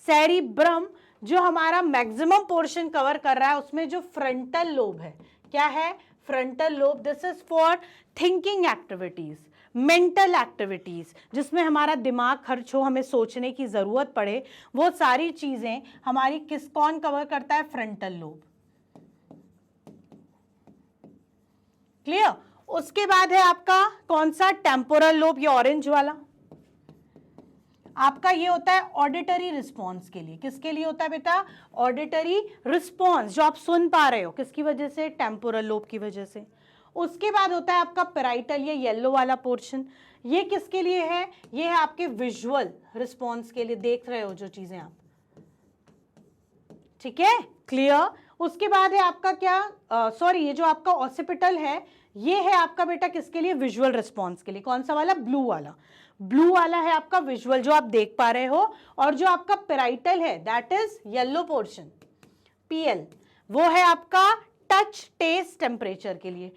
सेरिब्रम जो हमारा मैक्सिमम पोर्शन कवर कर रहा है, उसमें जो फ्रंटल लोब है, क्या है? Frontal lobe. This is for thinking activities, mental activities, जिसमें हमारा दिमाग खर्च हो, हमें सोचने की जरूरत पड़े, वो सारी चीजें हमारी कौन कवर करता है? Frontal lobe. क्लियर? उसके बाद है आपका कौन सा? टेम्पोरल लोब, ये ऑरेंज वाला. आपका ये होता है ऑडिटरी रिस्पॉन्स के लिए. किसके लिए होता है बेटा? ऑडिटरी रिस्पॉन्स, जो आप सुन पा रहे हो. किसकी वजह से? टेम्पोरल लोब की वजह से. उसके बाद होता है आपका पेराइटल, ये येलो वाला पोर्शन. ये किसके लिए है? ये है आपके विजुअल रिस्पॉन्स के लिए, देख रहे हो जो चीजें आप. ठीक है, क्लियर? उसके बाद है आपका क्या? सॉरी, ये जो आपका ऑसिपिटल है, ये है आपका बेटा किसके लिए? विजुअल रिस्पॉन्स के लिए. कौन सा वाला? ब्लू वाला. ब्लू वाला है आपका विजुअल, जो आप देख पा रहे हो. और जो आपका पेराइटल है, that is yellow portion, PL, वो है आपका टच, टेस्ट, टेम्परेचर के लिए.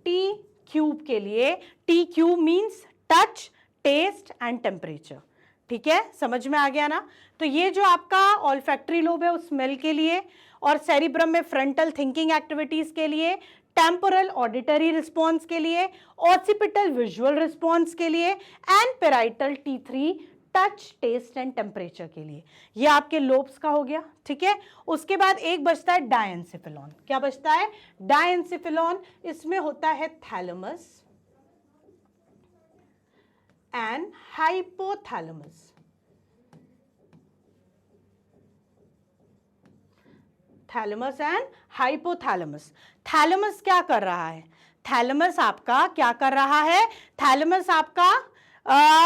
टी क्यूब के लिए. T cube means touch, taste and temperature. ठीक है, समझ में आ गया ना? तो ये जो आपका ऑल्फैक्टरी लोब है, उस स्मेल के लिए, और सेरिब्रम में फ्रंटल थिंकिंग एक्टिविटीज के लिए, टेम्पोरल ऑडिटरी रिस्पॉन्स के लिए, ऑसिपिटल विजुअल रिस्पॉन्स के लिए, and parietal T3 touch, taste and temperature के लिए. ये आपके लोब्स का हो गया. ठीक है, उसके बाद एक बचता है डायएन्सिफिलॉन. क्या बचता है? डायएन्सिफिलॉन. इसमें होता है thalamus and hypothalamus. Thalamus and hypothalamus. Thalamus क्या कर रहा है? थैलेमस आपका क्या कर रहा है? थैलेमस आपका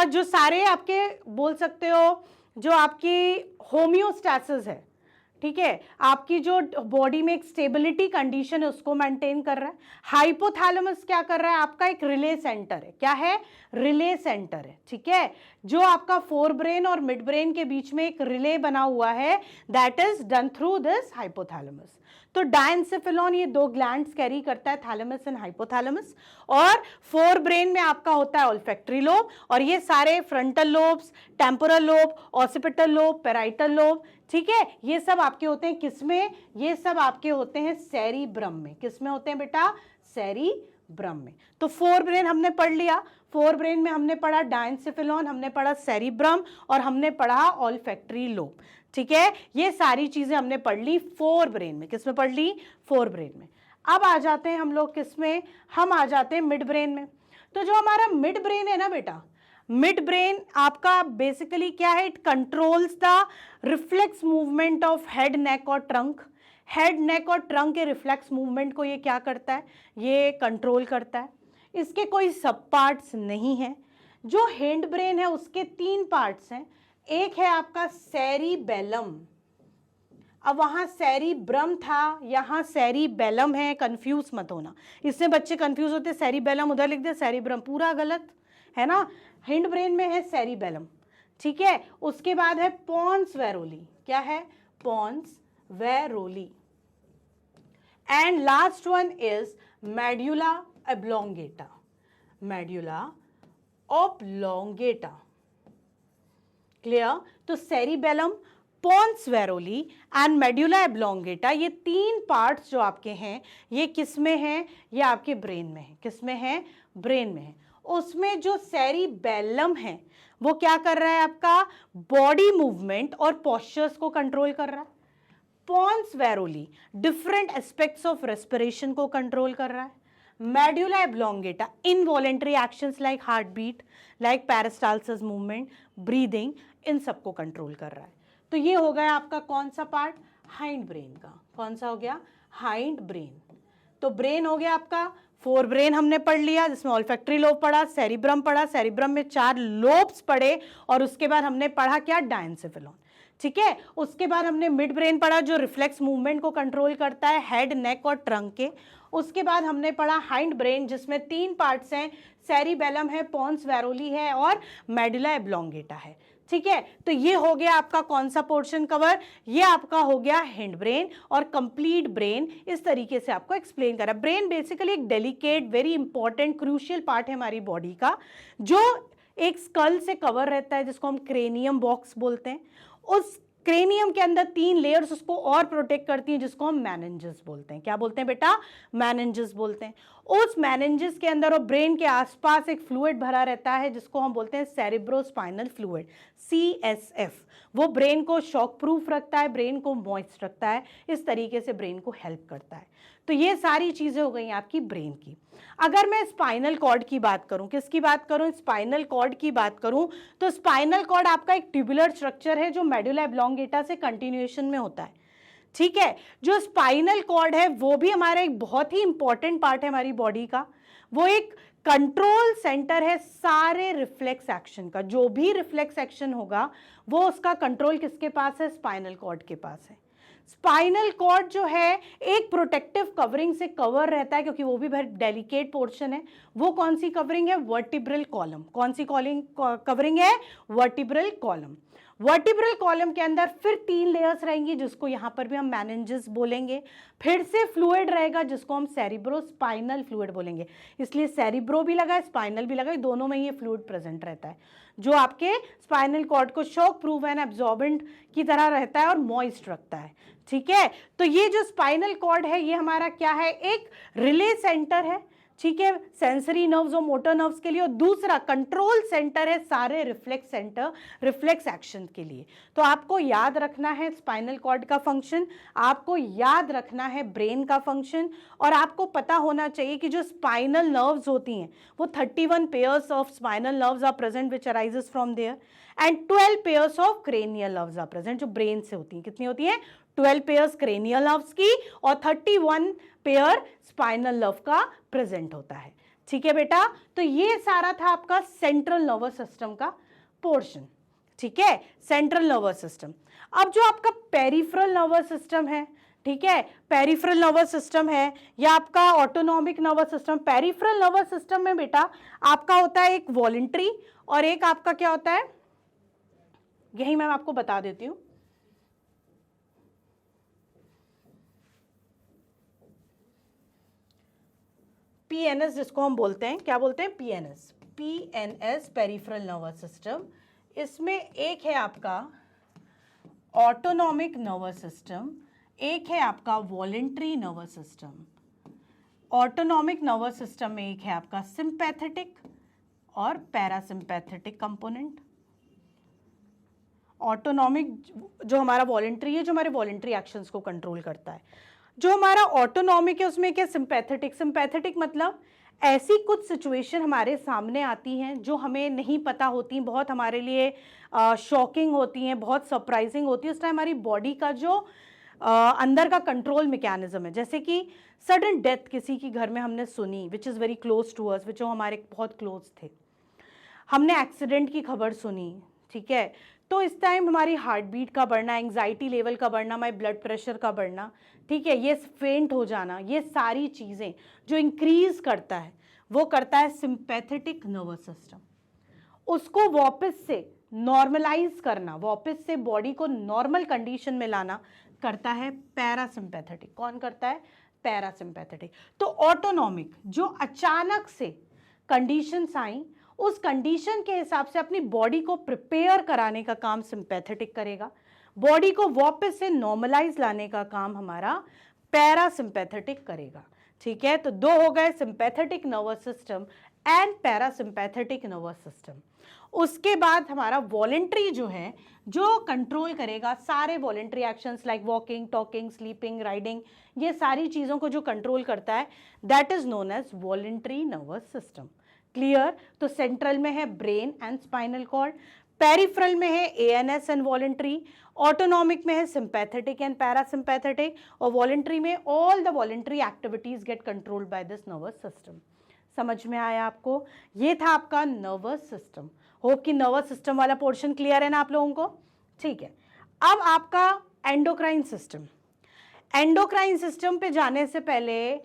जो सारे आपके बोल सकते हो, जो आपकी होम्योस्टैसिस है, ठीक है, आपकी जो बॉडी में एक स्टेबिलिटी कंडीशन है उसको मेंटेन कर रहा है। हाइपोथैलेमस क्या कर रहा है, आपका एक रिले सेंटर है। क्या है, रिले सेंटर है। ठीक है, जो आपका फोर ब्रेन और मिड ब्रेन के बीच में एक रिले बना हुआ है, that is done through this hypothalamus. तो डायंसेफेलॉन ये दो ग्लैंड्स कैरी करता है, थैलेमस एंड हाइपोथैलेमस। और फोर ब्रेन में आपका होता है ऑल्फैक्टरी लोब, और ये सारे frontal lobes, temporal lobe, occipital lobe, parietal lobe, ठीक है, ये सब आपके होते हैं किसमें, ये सब आपके होते हैं सेरिब्रम में। किसमें होते हैं बेटा, सेरिब्रम में। तो फोर ब्रेन हमने पढ़ लिया, फोर ब्रेन में हमने पढ़ा डायंसेफेलॉन, हमने पढ़ा सेरिब्रम, और हमने पढ़ा ऑल्फैक्टरी लोब। ठीक है, ये सारी चीजें हमने पढ़ ली फोर ब्रेन में। किसमें पढ़ ली, फोर ब्रेन में। अब आ जाते हैं हम लोग किसमें, हम आ जाते हैं मिड ब्रेन में। तो जो हमारा मिड ब्रेन है ना बेटा, मिड ब्रेन आपका बेसिकली क्या है, it controls the reflex movement of head, neck और ट्रंक। हेड, नेक और ट्रंक के रिफ्लेक्स मूवमेंट को ये क्या करता है, ये कंट्रोल करता है। इसके कोई सब पार्ट्स नहीं है। जो हैंड ब्रेन है उसके तीन पार्ट्स हैं। एक है आपका सेरिबेलम, अब वहां सेरिब्रम था, यहां सेरिबेलम है, कंफ्यूज मत होना, इससे बच्चे कंफ्यूज होते, सेरिबेलम उधर लिख दे, सेरिब्रम पूरा गलत है ना। हिंड ब्रेन में है सेरिबेलम। ठीक है, उसके बाद है पोन्स वेरोली। क्या है, pons varolii. And last one is medulla oblongata, medulla oblongata. Clear. तो cerebellum, pons varolii and medulla oblongata, ये तीन पार्ट्स जो आपके हैं ये किस में हैं, ये आपके ब्रेन में है। किस में है, ब्रेन में है। उसमें जो सेरिबेलम है वो क्या कर रहा है, आपका बॉडी मूवमेंट और पोस्चर्स को कंट्रोल कर रहा है। Pons varolii different aspects of respiration को कंट्रोल कर रहा है। Medulla oblongata involuntary actions like heart beat, like peristalsis movement, breathing, इन सबको कंट्रोल कर रहा है। तो ये हो गया आपका कौन सा पार्ट, हाइंड ब्रेन का। कौन सा हो गया, हाइंड ब्रेन। तो ब्रेन हो गया आपका, फोर ब्रेन हमने पढ़ लिया जिसमें ऑल्फैक्टरी लोब पढ़ा, सेरिब्रम पढ़ा, सेरिब्रम में 4 लोब्स पढ़े, और उसके बाद हमने पढ़ा क्या, डायंसेफेलॉन। ठीक है, उसके बाद हमने मिड ब्रेन पढ़ा जो रिफ्लेक्स मूवमेंट को कंट्रोल करता है हेड, नेक और ट्रंक के। उसके बाद हमने पढ़ा हाइंड ब्रेन जिसमें 3 पार्ट्स हैं, सेरिबेलम है, पोन्स वेरोली है और मेडुला ऑब्लोंगेटा है। ठीक है, तो ये हो गया आपका कौन सा पोर्शन कवर, ये आपका हो गया हिंड ब्रेन और कंप्लीट ब्रेन। इस तरीके से आपको एक्सप्लेन करा। ब्रेन बेसिकली एक delicate, very important, crucial part है हमारी बॉडी का, जो एक स्कल से कवर रहता है जिसको हम क्रेनियम बॉक्स बोलते हैं। उस क्रेनियम के अंदर 3 लेयर्स उसको और प्रोटेक्ट करती हैं जिसको हम मेनिंजेस बोलते हैं। क्या बोलते हैं बेटा, मेनिंजेस बोलते हैं। उस मेनिंजेस के अंदर और ब्रेन के आसपास एक फ्लूइड भरा रहता है जिसको हम बोलते हैं सेरेब्रोस्पाइनल फ्लूइड, CSF। वो ब्रेन को शॉक प्रूफ रखता है, ब्रेन को मॉइस्ट रखता है, इस तरीके से ब्रेन को हेल्प करता है। तो ये सारी चीजें हो गई आपकी ब्रेन की। अगर मैं स्पाइनल कॉर्ड की बात करूं, किसकी बात करूं, स्पाइनल कॉर्ड की बात करूं, तो स्पाइनल कॉर्ड आपका एक ट्यूबुलर स्ट्रक्चर है जो मेडुला ऑब्लोंगेटा से कंटिन्यूएशन में होता है। ठीक है, जो स्पाइनल कॉर्ड है वो भी हमारा एक बहुत ही इंपॉर्टेंट पार्ट है हमारी बॉडी का। वो एक कंट्रोल सेंटर है सारे रिफ्लेक्स एक्शन का। जो भी रिफ्लेक्स एक्शन होगा वो उसका कंट्रोल किसके पास है, स्पाइनल कॉर्ड के पास है। स्पाइनल कॉर्ड जो है एक प्रोटेक्टिव कवरिंग से कवर रहता है क्योंकि वो भी बहुत डेलिकेट पोर्शन है। वो कौन सी कवरिंग है, वर्टिब्रल कॉलम। कौन सी कवरिंग है, वर्टिब्रल कॉलम। वर्टिब्रल कॉलम के अंदर फिर 3 लेयर्स रहेंगी जिसको यहां पर भी हम मेनिंजेस बोलेंगे। फिर से फ्लूइड रहेगा जिसको हम सेरिब्रोस्पाइनल फ्लूइड बोलेंगे। इसलिए सेरिब्रो भी लगा है, स्पाइनल भी लगा है, दोनों में ये फ्लूइड प्रेजेंट रहता है जो आपके स्पाइनल कॉर्ड को शॉक प्रूफ एंड एब्जॉर्बेंट की तरह रहता है और मॉइस्ट रखता है। ठीक है, तो ये जो स्पाइनल कॉर्ड है ये हमारा क्या है, एक रिले सेंटर है। ठीक है, सेंसरी नर्व्स और मोटर नर्व्स के लिए, और दूसरा कंट्रोल सेंटर है सारे रिफ्लेक्स सेंटर, रिफ्लेक्स एक्शन के लिए। तो आपको याद रखना है स्पाइनल कॉर्ड का फंक्शन, आपको याद रखना है ब्रेन का फंक्शन, और आपको पता होना चाहिए कि जो स्पाइनल नर्व्स होती हैं वो 31 pairs of spinal nerves are present which arises from there, and 12 pairs of cranial nerves are present, जो ब्रेन से होती हैं। कितनी होती हैं, 12 पेयर्स क्रेनियल नर्व्स की और 31 पेयर स्पाइनल नर्व का प्रेजेंट होता है। ठीक है बेटा, तो ये सारा था आपका सेंट्रल नर्वस सिस्टम का पोर्शन। ठीक है, सेंट्रल नर्वस सिस्टम। अब जो आपका पेरिफेरल नर्वस सिस्टम है, ठीक है, पेरिफेरल नर्वस सिस्टम है या आपका autonomic nervous system. Peripheral nervous system में बेटा आपका होता है एक वॉलंटरी और एक आपका क्या होता है, यही मैं आपको बता देती हूं। पीएनएस जिसको हम बोलते हैं, क्या बोलते हैं, PNS, PNS peripheral nervous system. इसमें एक है आपका ऑटोनॉमिक नर्वस सिस्टम, एक है आपका voluntary nervous system. Autonomic nervous system में एक है आपका सिंपैथेटिक और पैरासिम्पैथेटिक कंपोनेंट। ऑटोनॉमिक जो हमारा वॉलंटरी है, जो हमारे वॉलंटरी एक्शंस को कंट्रोल करता है। जो हमारा ऑटोनॉमिक है उसमें क्या, सिंपैथेटिक। सिंपैथेटिक मतलब ऐसी कुछ सिचुएशन हमारे सामने आती हैं जो हमें नहीं पता होती, बहुत हमारे लिए शॉकिंग होती हैं, बहुत सरप्राइजिंग होती है। उस टाइम हमारी बॉडी का जो अंदर का कंट्रोल मैकेनिज्म है, जैसे कि सडन डेथ किसी की घर में हमने सुनी, which is very close to us, जो हमारे बहुत क्लोज थे, हमने एक्सीडेंट की खबर सुनी, ठीक है, तो इस टाइम हमारी हार्ट बीट का बढ़ना, एंग्जाइटी लेवल का बढ़ना, हमारे ब्लड प्रेशर का बढ़ना, ठीक है, ये फेंट हो जाना, ये सारी चीज़ें जो इंक्रीज करता है वो करता है सिंपैथेटिक नर्वस सिस्टम। उसको वापस से नॉर्मलाइज करना, वापस से बॉडी को नॉर्मल कंडीशन में लाना करता है पैरासिम्पैथेटिक। कौन करता है, पैरासिम्पैथेटिक। तो ऑटोनॉमिक जो अचानक से कंडीशंस आई, उस कंडीशन के हिसाब से अपनी बॉडी को प्रिपेयर कराने का काम सिंपैथेटिक करेगा, बॉडी को वापस से नॉर्मलाइज लाने का काम हमारा पैरासिम्पैथेटिक करेगा। ठीक है, तो दो हो गए, sympathetic nervous system and parasympathetic nervous system. उसके बाद हमारा वॉलंटरी जो है, जो कंट्रोल करेगा सारे voluntary actions like walking, talking, sleeping, riding, ये सारी चीज़ों को जो कंट्रोल करता है, that is known as voluntary nervous system. Clear? तो सेंट्रल में है brain and spinal cord, peripheral में है एएनएस एंड वॉलंटरी, ऑटोनॉमिक में है सिंपैथेटिक एंड पैरासिम्पैथेटिक, और वॉलंटरी में all the voluntary activities get controlled by this nervous system. समझ में आया आपको? ये था आपका नर्वस सिस्टम। होप कि नर्वस सिस्टम वाला पोर्शन क्लियर है ना आप लोगों को? ठीक है, अब आपका एंडोक्राइन सिस्टम। एंडोक्राइन सिस्टम पे जाने से पहले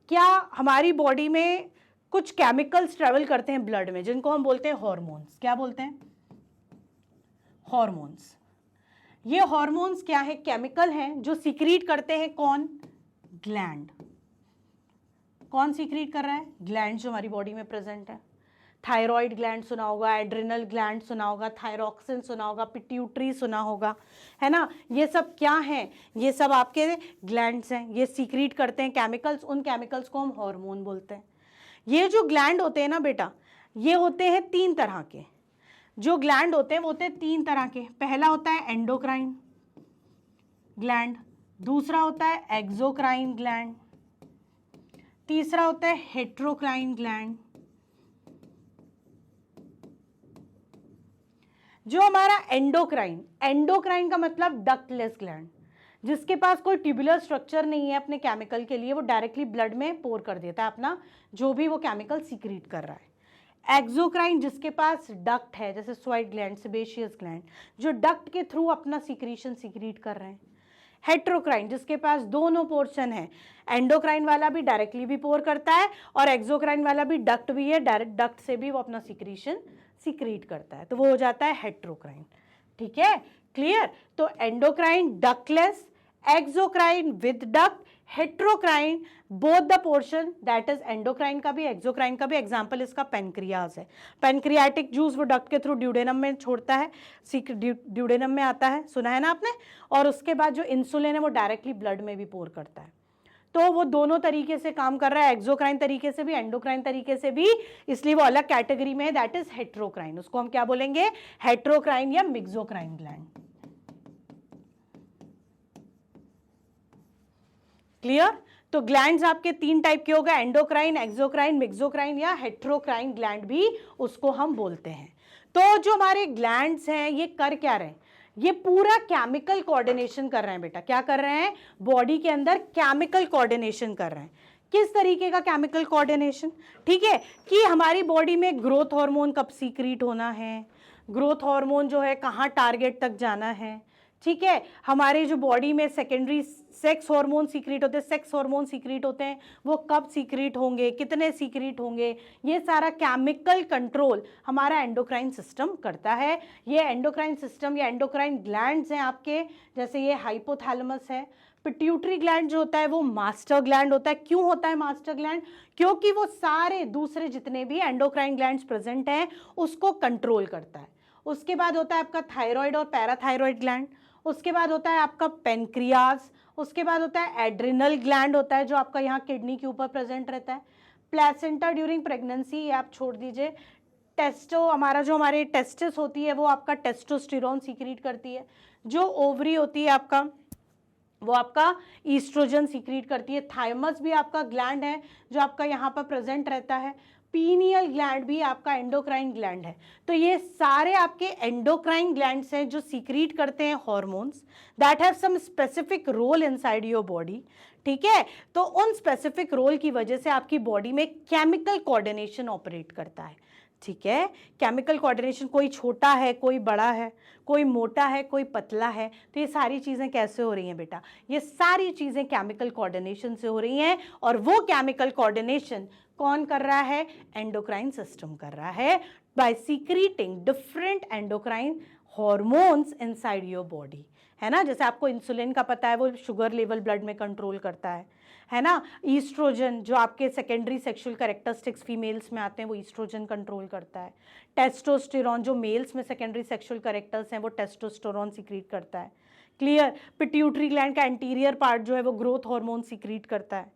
क्या हमारी बॉडी में कुछ केमिकल्स ट्रेवल करते हैं ब्लड में, जिनको हम बोलते हैं हॉर्मोन्स। क्या बोलते हैं? हॉर्मोन्स। ये हॉर्मोन्स क्या है? केमिकल हैं जो सीक्रेट करते हैं कौन? ग्लैंड। कौन सीक्रेट कर रहा है? ग्लैंड जो हमारी बॉडी में प्रेजेंट है। थायराइड ग्लैंड सुना होगा, एड्रिनल ग्लैंड सुना होगा, थायरॉक्सिन सुना होगा, पिट्यूटरी सुना होगा, है ना? ये सब क्या हैं? ये सब आपके ग्लैंड्स हैं, ये सीक्रेट करते हैं केमिकल्स। उन केमिकल्स को हम हार्मोन बोलते हैं। ये जो ग्लैंड होते हैं ना बेटा, ये होते हैं 3 तरह के। जो ग्लैंड होते हैं वो होते हैं 3 तरह के। पहला होता है एंडोक्राइन ग्लैंड, दूसरा होता है एक्सोक्राइन ग्लैंड, तीसरा होता है हेट्रोक्राइन ग्लैंड। जो हमारा एंडोक्राइन, एंडोक्राइन का मतलब डक्टलेस ग्लैंड, जिसके पास कोई ट्यूबुलर स्ट्रक्चर नहीं है अपने केमिकल के लिए, वो डायरेक्टली ब्लड में पोर कर देता है अपना जो भी वो केमिकल सीक्रेट कर रहा है। एक्सोक्राइन जिसके पास डक्ट है, जैसे स्वेट ग्लैंड, सेबेशियस ग्लैंड, जो डक्ट के थ्रू अपना सीक्रेशन सीक्रेट कर रहे हैं। हेट्रोक्राइन जिसके पास दोनों पोर्शन है, एंडोक्राइन वाला भी डायरेक्टली भी पोर करता है और एक्सोक्राइन वाला भी डक्ट भी है, डायरेक्ट डक्ट से भी वो अपना सीक्रेशन सीक्रेट करता है, तो वो हो जाता है हेट्रोक्राइन। ठीक है, क्लियर? तो endocrine ductless, exocrine with duct, heterocrine both the portion, that is endocrine का भी एक्सोक्राइन का भी। एग्जांपल इसका पेनक्रियाज है। पेनक्रियाटिक जूस वो डक्ट के थ्रू ड्यूडेनम में छोड़ता है, ड्यूडेनम में आता है, सुना है ना आपने? और उसके बाद जो इंसुलिन है वो डायरेक्टली ब्लड में भी पोर करता है। तो वो दोनों तरीके से काम कर रहा है, एक्सोक्राइन तरीके से भी, एंडोक्राइन तरीके से भी, इसलिए वो अलग कैटेगरी में है, दैट इज हेट्रोक्राइन। उसको हम क्या बोलेंगे? हेट्रोक्राइन या मिक्सोक्राइन ग्लैंड। क्लियर? तो ग्लैंड्स आपके 3 टाइप के हो गए, एंडोक्राइन, एक्सोक्राइन, मिक्सोक्राइन या हेट्रोक्राइन ग्लैंड भी उसको हम बोलते हैं। तो जो हमारे ग्लैंड्स हैं ये कर क्या रहे हैं? ये पूरा केमिकल कोऑर्डिनेशन कर रहे हैं बेटा। क्या कर रहे हैं? बॉडी के अंदर केमिकल कोऑर्डिनेशन कर रहे हैं। किस तरीके का केमिकल कोऑर्डिनेशन? ठीक है, कि हमारी बॉडी में ग्रोथ हार्मोन कब सीक्रेट होना है, ग्रोथ हार्मोन जो है कहाँ टारगेट तक जाना है, ठीक है। हमारे जो बॉडी में सेकेंडरी सेक्स हार्मोन सीक्रेट होते हैं, सेक्स हार्मोन सीक्रेट होते हैं, वो कब सीक्रेट होंगे, कितने सीक्रेट होंगे, ये सारा केमिकल कंट्रोल हमारा एंडोक्राइन सिस्टम करता है। ये एंडोक्राइन सिस्टम या एंडोक्राइन ग्लैंड्स हैं आपके, जैसे ये हाइपोथैलेमस है। पिट्यूटरी ग्लैंड जो होता है वो मास्टर ग्लैंड होता है। क्यों होता है मास्टर ग्लैंड? क्योंकि वो सारे दूसरे जितने भी एंडोक्राइन ग्लैंड्स प्रेजेंट हैं उसको कंट्रोल करता है। उसके बाद होता है आपका थायराइड और पैराथायराइड ग्लैंड। उसके बाद होता है आपका पेनक्रियाज। उसके बाद होता है एड्रिनल ग्लैंड होता है जो आपका यहाँ किडनी के ऊपर प्रेजेंट रहता है। प्लेसेंटा ड्यूरिंग प्रेगनेंसी आप छोड़ दीजिए। टेस्टो हमारा जो हमारे टेस्टिस होती है वो आपका टेस्टोस्टेरोन सीक्रेट करती है। जो ओवरी होती है आपका वो आपका ईस्ट्रोजन सीक्रेट करती है। थाइमस भी आपका ग्लैंड है जो आपका यहाँ पर प्रेजेंट रहता है। पीनियल ग्लैंड भी आपका एंडोक्राइन ग्लैंड है। तो ये सारे आपके एंडोक्राइन ग्लैंड्स हैं जो सीक्रेट करते हैं hormones that have some specific role inside your body, ठीक है। तो उन स्पेसिफिक रोल की वजह से आपकी बॉडी में केमिकल कोऑर्डिनेशन ऑपरेट करता है, ठीक है। केमिकल कोऑर्डिनेशन, कोई छोटा है कोई बड़ा है, कोई मोटा है कोई पतला है, तो ये सारी चीज़ें कैसे हो रही हैं बेटा? ये सारी चीज़ें केमिकल कोऑर्डिनेशन से हो रही हैं। और वो केमिकल कोऑर्डिनेशन कौन कर रहा है? एंडोक्राइन सिस्टम कर रहा है by secreting different endocrine hormones inside your body, है ना। जैसे आपको इंसुलिन का पता है, वो शुगर लेवल ब्लड में कंट्रोल करता है ना। ईस्ट्रोजन जो आपके सेकेंडरी सेक्सुअल कैरेक्टरिस्टिक्स फीमेल्स में आते हैं वो ईस्ट्रोजन कंट्रोल करता है। टेस्टोस्टेरोन जो मेल्स में सेकेंडरी सेक्सुअल कैरेक्टर्स हैं वो टेस्टोस्टेरोन सीक्रेट करता है। क्लियर? पिट्यूटरी ग्लैंड का एंटीरियर पार्ट जो है वो ग्रोथ हार्मोन सीक्रेट करता है,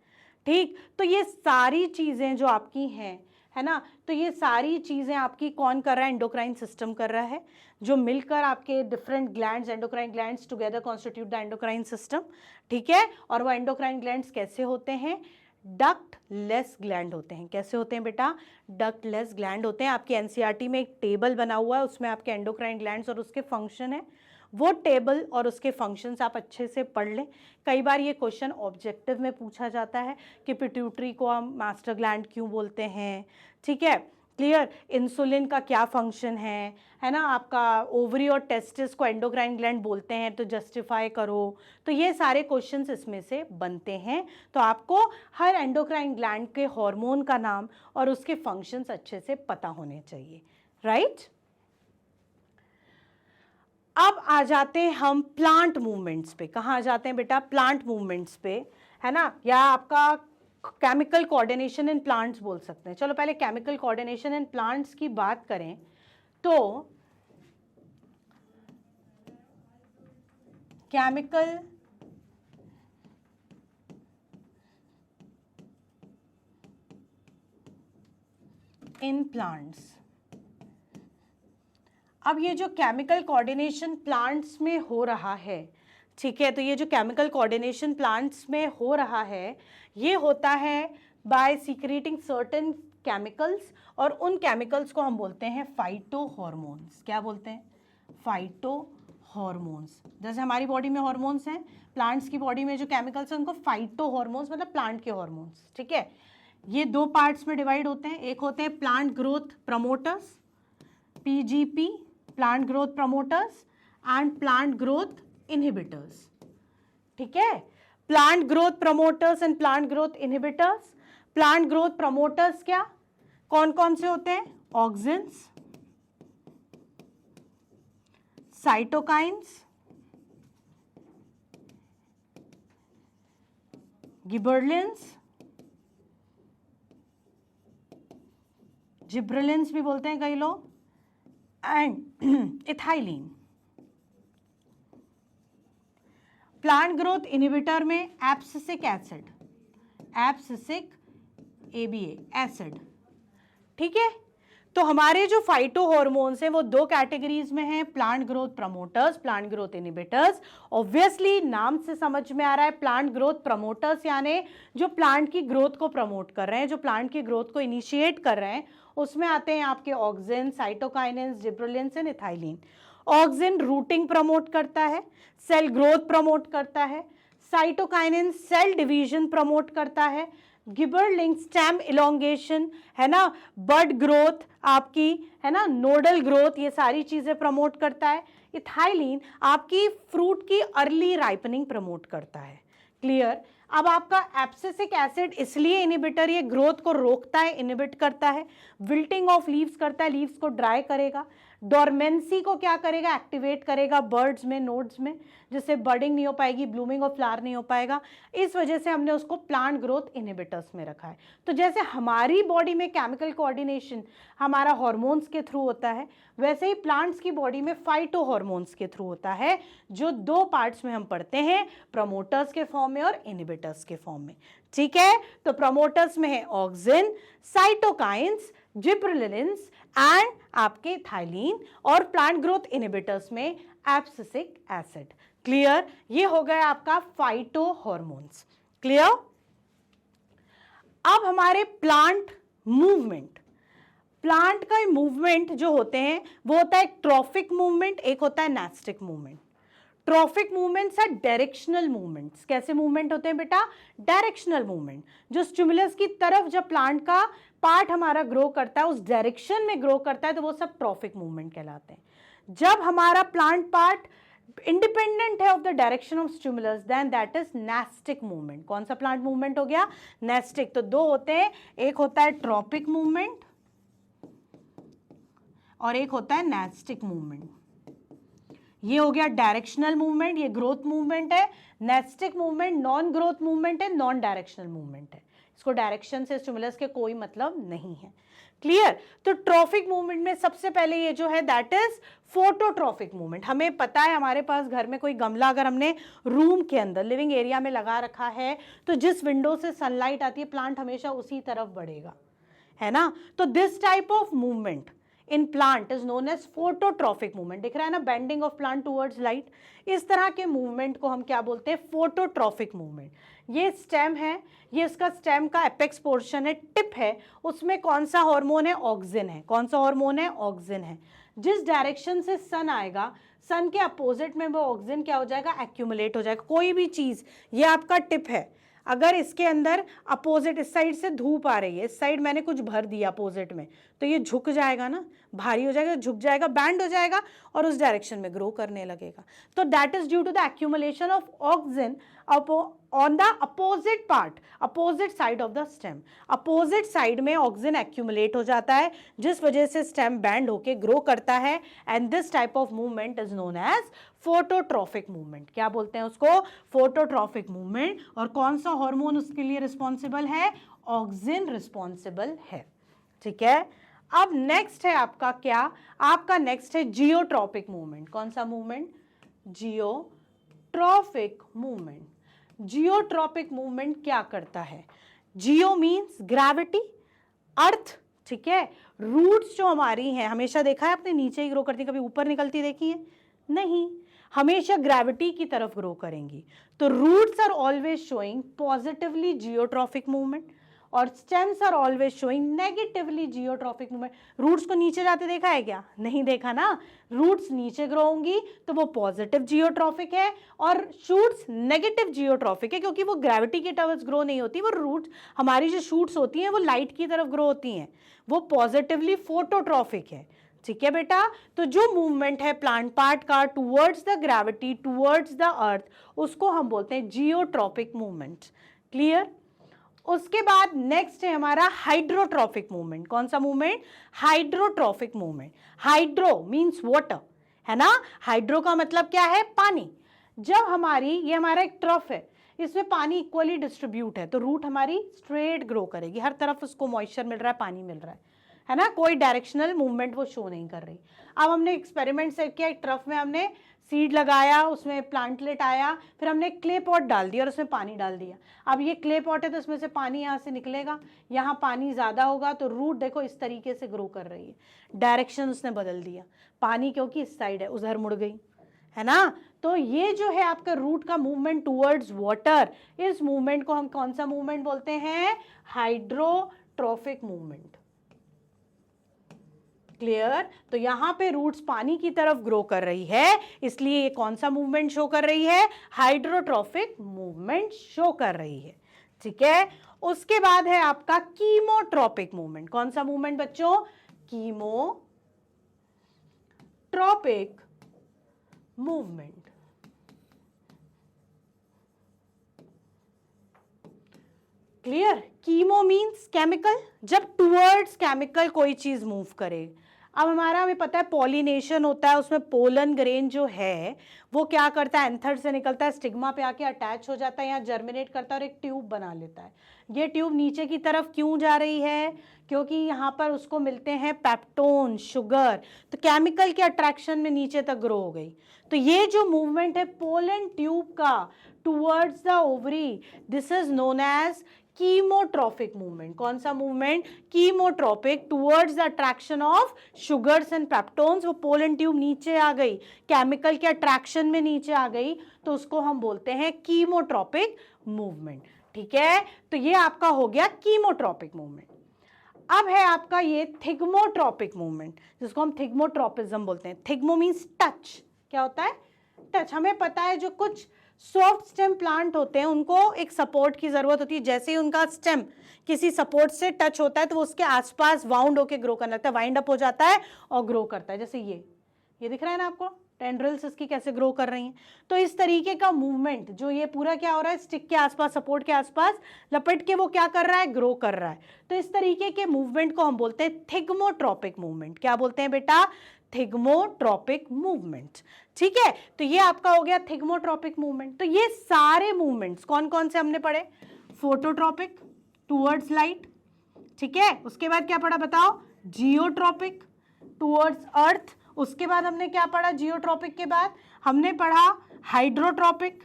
ठीक। तो ये सारी चीज़ें जो आपकी हैं, है ना, तो ये सारी चीज़ें आपकी कौन कर रहा है? एंडोक्राइन सिस्टम कर रहा है, जो मिलकर आपके different glands, endocrine glands together constitute the endocrine system, ठीक है। और वो एंडोक्राइन ग्लैंड्स कैसे होते हैं? डक्टलेस ग्लैंड होते हैं। कैसे होते हैं बेटा? डक्टलेस ग्लैंड होते हैं। आपकी एनसीईआरटी में एक टेबल बना हुआ है, उसमें आपके एंडोक्राइन ग्लैंड्स और उसके फंक्शन है। वो टेबल और उसके फंक्शंस आप अच्छे से पढ़ लें। कई बार ये क्वेश्चन ऑब्जेक्टिव में पूछा जाता है कि पिट्यूटरी को हम मास्टर ग्लैंड क्यों बोलते हैं, ठीक है। क्लियर? इंसुलिन का क्या फंक्शन है ना। आपका ओवरी और टेस्टिस को एंडोक्राइन ग्लैंड बोलते हैं, तो जस्टिफाई करो। तो ये सारे क्वेश्चंस इसमें से बनते हैं। तो आपको हर एंडोक्राइन ग्लैंड के हार्मोन का नाम और उसके फंक्शंस अच्छे से पता होने चाहिए, राइट। अब आ जाते हैं हम प्लांट मूवमेंट्स पे। कहाँ आ जाते हैं बेटा? प्लांट मूवमेंट्स पे, है ना, या आपका केमिकल कोऑर्डिनेशन इन प्लांट्स बोल सकते हैं। चलो पहले केमिकल कोऑर्डिनेशन इन प्लांट्स की बात करें तो केमिकल इन प्लांट्स, अब ये जो केमिकल कोऑर्डिनेशन प्लांट्स में हो रहा है, ठीक है, तो ये जो केमिकल कोऑर्डिनेशन प्लांट्स में हो रहा है ये होता है बाय सीक्रेटिंग सर्टेन केमिकल्स, और उन केमिकल्स को हम बोलते हैं फाइटो हॉर्मोन्स। क्या बोलते हैं? Phyto hormones. जैसे हमारी बॉडी में हॉर्मोन्स हैं, प्लांट्स की बॉडी में जो केमिकल्स हैं उनको फाइटो हॉर्मोन्स, मतलब प्लांट के हॉर्मोन्स, ठीक है। ये दो पार्ट्स में डिवाइड होते हैं। एक होते हैं plant growth promoters, PGP, plant growth promoters, and plant growth inhibitors, ठीक है। Plant growth promoters and plant growth inhibitors. Plant growth promoters क्या, कौन कौन से होते हैं? ऑक्सिन्स, साइटोकाइन्स, गिबरेलिन्स, जिब्रेलिन्स भी बोलते हैं कई लोग, and ethylene. Plant growth inhibitor में abscisic acid, abscisic ABA acid, ठीक है। तो हमारे जो फाइटो हॉर्मोन्स हैं वो दो कैटेगरीज में हैं, plant growth promoters, plant growth inhibitors. Obviously नाम से समझ में आ रहा है, प्लांट ग्रोथ प्रमोटर्स यानी जो प्लांट की ग्रोथ को प्रमोट कर रहे हैं, जो प्लांट की ग्रोथ को इनिशिएट कर रहे हैं, उसमें आते हैं आपके auxin, cytokinins, gibberellins and ethylene. Auxin routing promote करता है, सेल ग्रोथ प्रमोट करता है। साइटोकाइनेंस सेल डिवीजन प्रमोट करता है। गिबरलिंग स्टेम इलोंगेशन, है ना, बड ग्रोथ आपकी, है ना, नोडल ग्रोथ, ये सारी चीजें प्रमोट करता है। इथाइलिन आपकी फ्रूट की अर्ली राइपनिंग प्रमोट करता है। क्लियर। अब आपका एब्सिसिक एसिड इसलिए इनिबिटर, ये ग्रोथ को रोकता है, इनिबिट करता है, विल्टिंग ऑफ लीव्स करता है, लीव्स को ड्राई करेगा, डोरमेंसी को क्या करेगा, एक्टिवेट करेगा बर्ड्स में, नोड्स में, जिससे बर्डिंग नहीं हो पाएगी, ब्लूमिंग और फ्लावर नहीं हो पाएगा। इस वजह से हमने उसको प्लांट ग्रोथ इनिबिटर्स में रखा है। तो जैसे हमारी बॉडी में केमिकल कोऑर्डिनेशन हमारा हार्मोन्स के थ्रू होता है, वैसे ही प्लांट्स की बॉडी में फाइटो हार्मोन्स के थ्रू होता है, जो दो पार्ट्स में हम पढ़ते हैं, प्रमोटर्स के फॉर्म में और इनिबिटर्स के फॉर्म में। ठीक है, तो प्रमोटर्स में है ऑक्सिन, साइटोकाइंस, जिब्रेलिन्स एंड आपके थाइलिन, और प्लांट ग्रोथ इनिबिटर्स में एब्सिसिक एसिड। क्लियर। ये हो गया आपका फाइटो हार्मोन्स। क्लियर। अब हमारे प्लांट मूवमेंट, प्लांट का मूवमेंट जो होते हैं वो होता है ट्रॉफिक मूवमेंट, एक होता है नेस्टिक मूवमेंट। ट्रॉफिक मूवमेंट्स है डायरेक्शनल मूवमेंट्स। कैसे मूवमेंट होते हैं बेटा? डायरेक्शनल मूवमेंट, जो स्टिमुलस की तरफ जब प्लांट का पार्ट हमारा ग्रो करता है, उस डायरेक्शन में ग्रो करता है, तो वो सब ट्रॉफिक मूवमेंट कहलाते हैं। जब हमारा प्लांट पार्ट इंडिपेंडेंट है of the direction of stimulus, then that is nastic movement. कौन सा प्लांट मूवमेंट हो गया? नेस्टिक। तो दो होते हैं, एक होता है ट्रॉपिक मूवमेंट और एक होता है नेस्टिक मूवमेंट। ये हो गया डायरेक्शनल मूवमेंट, ये ग्रोथ मूवमेंट है। Nastic movement non growth movement है, नॉन डायरेक्शनल मूवमेंट है। इसको डायरेक्शन से स्टिमुलस के कोई मतलब नहीं है। क्लियर। तो ट्रॉफिक मूवमेंट में सबसे पहले ये जो है दैट इज फोटोट्रॉफिक मूवमेंट। हमें पता है, हमारे पास घर में कोई गमला अगर हमने रूम के अंदर लिविंग एरिया में लगा रखा है, तो जिस विंडो से सनलाइट आती है, प्लांट हमेशा उसी तरफ बढ़ेगा, है ना। तो this type of movement in plant is known as phototropic movement. दिख रहा है ना, bending of plant towards light. इस तरह के मूवमेंट को हम क्या बोलते हैं? Phototrophic movement. ये स्टेम है, ये इसका स्टेम का एपेक्स पोर्शन है, टिप है, उसमें कौन सा हार्मोन है? ऑक्सिन है। कौन सा हार्मोन है? ऑक्सिन है। जिस डायरेक्शन से सन आएगा, सन के अपोजिट में वो ऑक्सिन क्या हो जाएगा? एक्यूमुलेट हो जाएगा। कोई भी चीज, ये आपका टिप है, अगर इसके अंदर अपोजिट, इस साइड से धूप आ रही है, इस साइड मैंने कुछ भर दिया अपोजिट में, तो ये झुक जाएगा ना, भारी हो जाएगा, झुक जाएगा, बैंड हो जाएगा और उस डायरेक्शन में ग्रो करने लगेगा। तो that is due to the accumulation of auxin on the opposite part, opposite side of the stem. Opposite side में ऑक्सिन एक्यूमुलेट हो जाता है, जिस वजह से स्टेम बैंड होके ग्रो करता है, and this type of movement is known as phototropic movement. क्या बोलते हैं उसको? Phototropic movement. और कौन सा हार्मोन उसके लिए रिस्पॉन्सिबल है? ऑक्सिन रिस्पॉन्सिबल है। ठीक है। अब नेक्स्ट है आपका क्या? आपका नेक्स्ट है जियोट्रॉपिक मूवमेंट। कौन सा movement? Geotropic movement. Geotropic movement क्या करता है? जियो मीन्स ग्रेविटी, अर्थ। ठीक है। रूट्स जो हमारी हैं, हमेशा देखा है आपने नीचे ही ग्रो करती, कभी ऊपर निकलती देखी है? नहीं, हमेशा ग्रेविटी की तरफ ग्रो करेंगी। तो roots are always showing positively geotropic movement और stems are always showing negatively geotropic movement. Roots को नीचे जाते देखा है क्या? नहीं देखा ना। रूट्स नीचे ग्रो होंगी तो वो पॉजिटिव जियोट्रॉपिक है, और शूट्स नेगेटिव जियोट्रॉपिक है, क्योंकि वो ग्रेविटी के टवर्ड्स ग्रो नहीं होती। वो रूट्स, हमारी जो शूट्स होती हैं वो लाइट की तरफ ग्रो होती हैं, वो पॉजिटिवली फोटोट्रॉपिक है। ठीक है बेटा। तो जो मूवमेंट है प्लांट पार्ट का towards the gravity, towards the earth, उसको हम बोलते हैं जियोट्रॉपिक मूवमेंट। क्लियर। उसके बाद नेक्स्ट है हमारा हाइड्रोट्रॉपिक मूवमेंट। कौन सा movement? Hydrotropic movement. Hydro means water, है ना। हाइड्रो का मतलब क्या है? पानी। जब हमारी, ये हमारा एक ट्रफ है, इसमें पानी इक्वली डिस्ट्रीब्यूट है, तो रूट हमारी स्ट्रेट ग्रो करेगी, हर तरफ उसको मॉइस्चर मिल रहा है, पानी मिल रहा है ना, कोई डायरेक्शनल मूवमेंट वो शो नहीं कर रही। अब हमने एक्सपेरिमेंट से किया, एक ट्रफ में हमने सीड लगाया, उसमें प्लांटलेट आया, फिर हमने क्ले पॉट डाल दिया और उसमें पानी डाल दिया। अब ये क्ले पॉट है तो इसमें से पानी यहाँ से निकलेगा, यहाँ पानी ज़्यादा होगा तो रूट देखो इस तरीके से ग्रो कर रही है, डायरेक्शन उसने बदल दिया, पानी क्योंकि इस साइड है उधर मुड़ गई, है ना। तो ये जो है आपका रूट का मूवमेंट टुवर्ड्स वाटर, इस मूवमेंट को हम कौन सा मूवमेंट बोलते हैं? Hydrotropic movement. क्लियर। तो यहां पे रूट्स पानी की तरफ ग्रो कर रही है, इसलिए ये कौन सा मूवमेंट शो कर रही है? हाइड्रोट्रॉपिक मूवमेंट शो कर रही है। ठीक है। उसके बाद है आपका कीमोट्रॉपिक मूवमेंट। कौन सा मूवमेंट बच्चों? Chemotropic movement. Clear? Chemo means chemical, जब टुवर्ड्स केमिकल कोई चीज मूव करे। अब हमें पता है पॉलिनेशन होता है, उसमें पोलन ग्रेन जो है वो क्या करता है, एंथर से निकलता है, स्टिग्मा पे आके अटैच हो जाता है, यहाँ जर्मिनेट करता है और एक ट्यूब बना लेता है। ये ट्यूब नीचे की तरफ क्यों जा रही है? क्योंकि यहाँ पर उसको मिलते हैं पेप्टोन, शुगर, तो केमिकल के अट्रैक्शन में नीचे तक ग्रो हो गई। तो ये जो मूवमेंट है पोलन ट्यूब का towards the ovary, this is known as chemotropic movement. कौन सा movement? Chemotropic, towards the attraction of sugars and peptones. वो पोलन ट्यूब नीचे आ गई, केमिकल के अट्रैक्शन में नीचे आ गई, तो उसको हम बोलते हैं कीमोट्रॉपिक मूवमेंट। ठीक है, तो ये आपका हो गया कीमोट्रॉपिक मूवमेंट। अब है आपका ये थिग्मोट्रॉपिक मूवमेंट, जिसको हम थिग्मोट्रॉपिज्म बोलते हैं। थिग्मो मीन्स टच। क्या होता है? टच। हमें पता है जो कुछ सॉफ्ट स्टेम प्लांट होते हैं उनको एक सपोर्ट की जरूरत होती है। जैसे ही उनका स्टेम किसी सपोर्ट से टच होता है तो वो उसके आसपास वाउंड होकर ग्रो करने लगता है, वाइंड अप हो जाता है और ग्रो करता है। जैसे ये दिख रहा है ना आपको, टेंड्रिल्स इसकी कैसे ग्रो कर रही हैं। तो इस तरीके का मूवमेंट जो ये पूरा क्या हो रहा है, स्टिक के आसपास, सपोर्ट के आसपास लपेट के वो क्या कर रहा है, ग्रो कर रहा है। तो इस तरीके के मूवमेंट को हम बोलते हैं थिग्मोट्रॉपिक मूवमेंट। क्या बोलते हैं बेटा? थिग्मोट्रॉपिक मूवमेंट। ठीक है, तो ये आपका हो गया थिग्मोट्रॉपिक मूवमेंट। तो ये सारे मूवमेंट्स कौन कौन से हमने पढ़े? फोटोट्रॉपिक, टुवर्ड्स लाइट, ठीक है। उसके बाद क्या पढ़ा बताओ? जियोट्रॉपिक, टुवर्ड्स अर्थ। उसके बाद हमने क्या पढ़ा? जियोट्रॉपिक के बाद हमने पढ़ा हाइड्रोट्रॉपिक।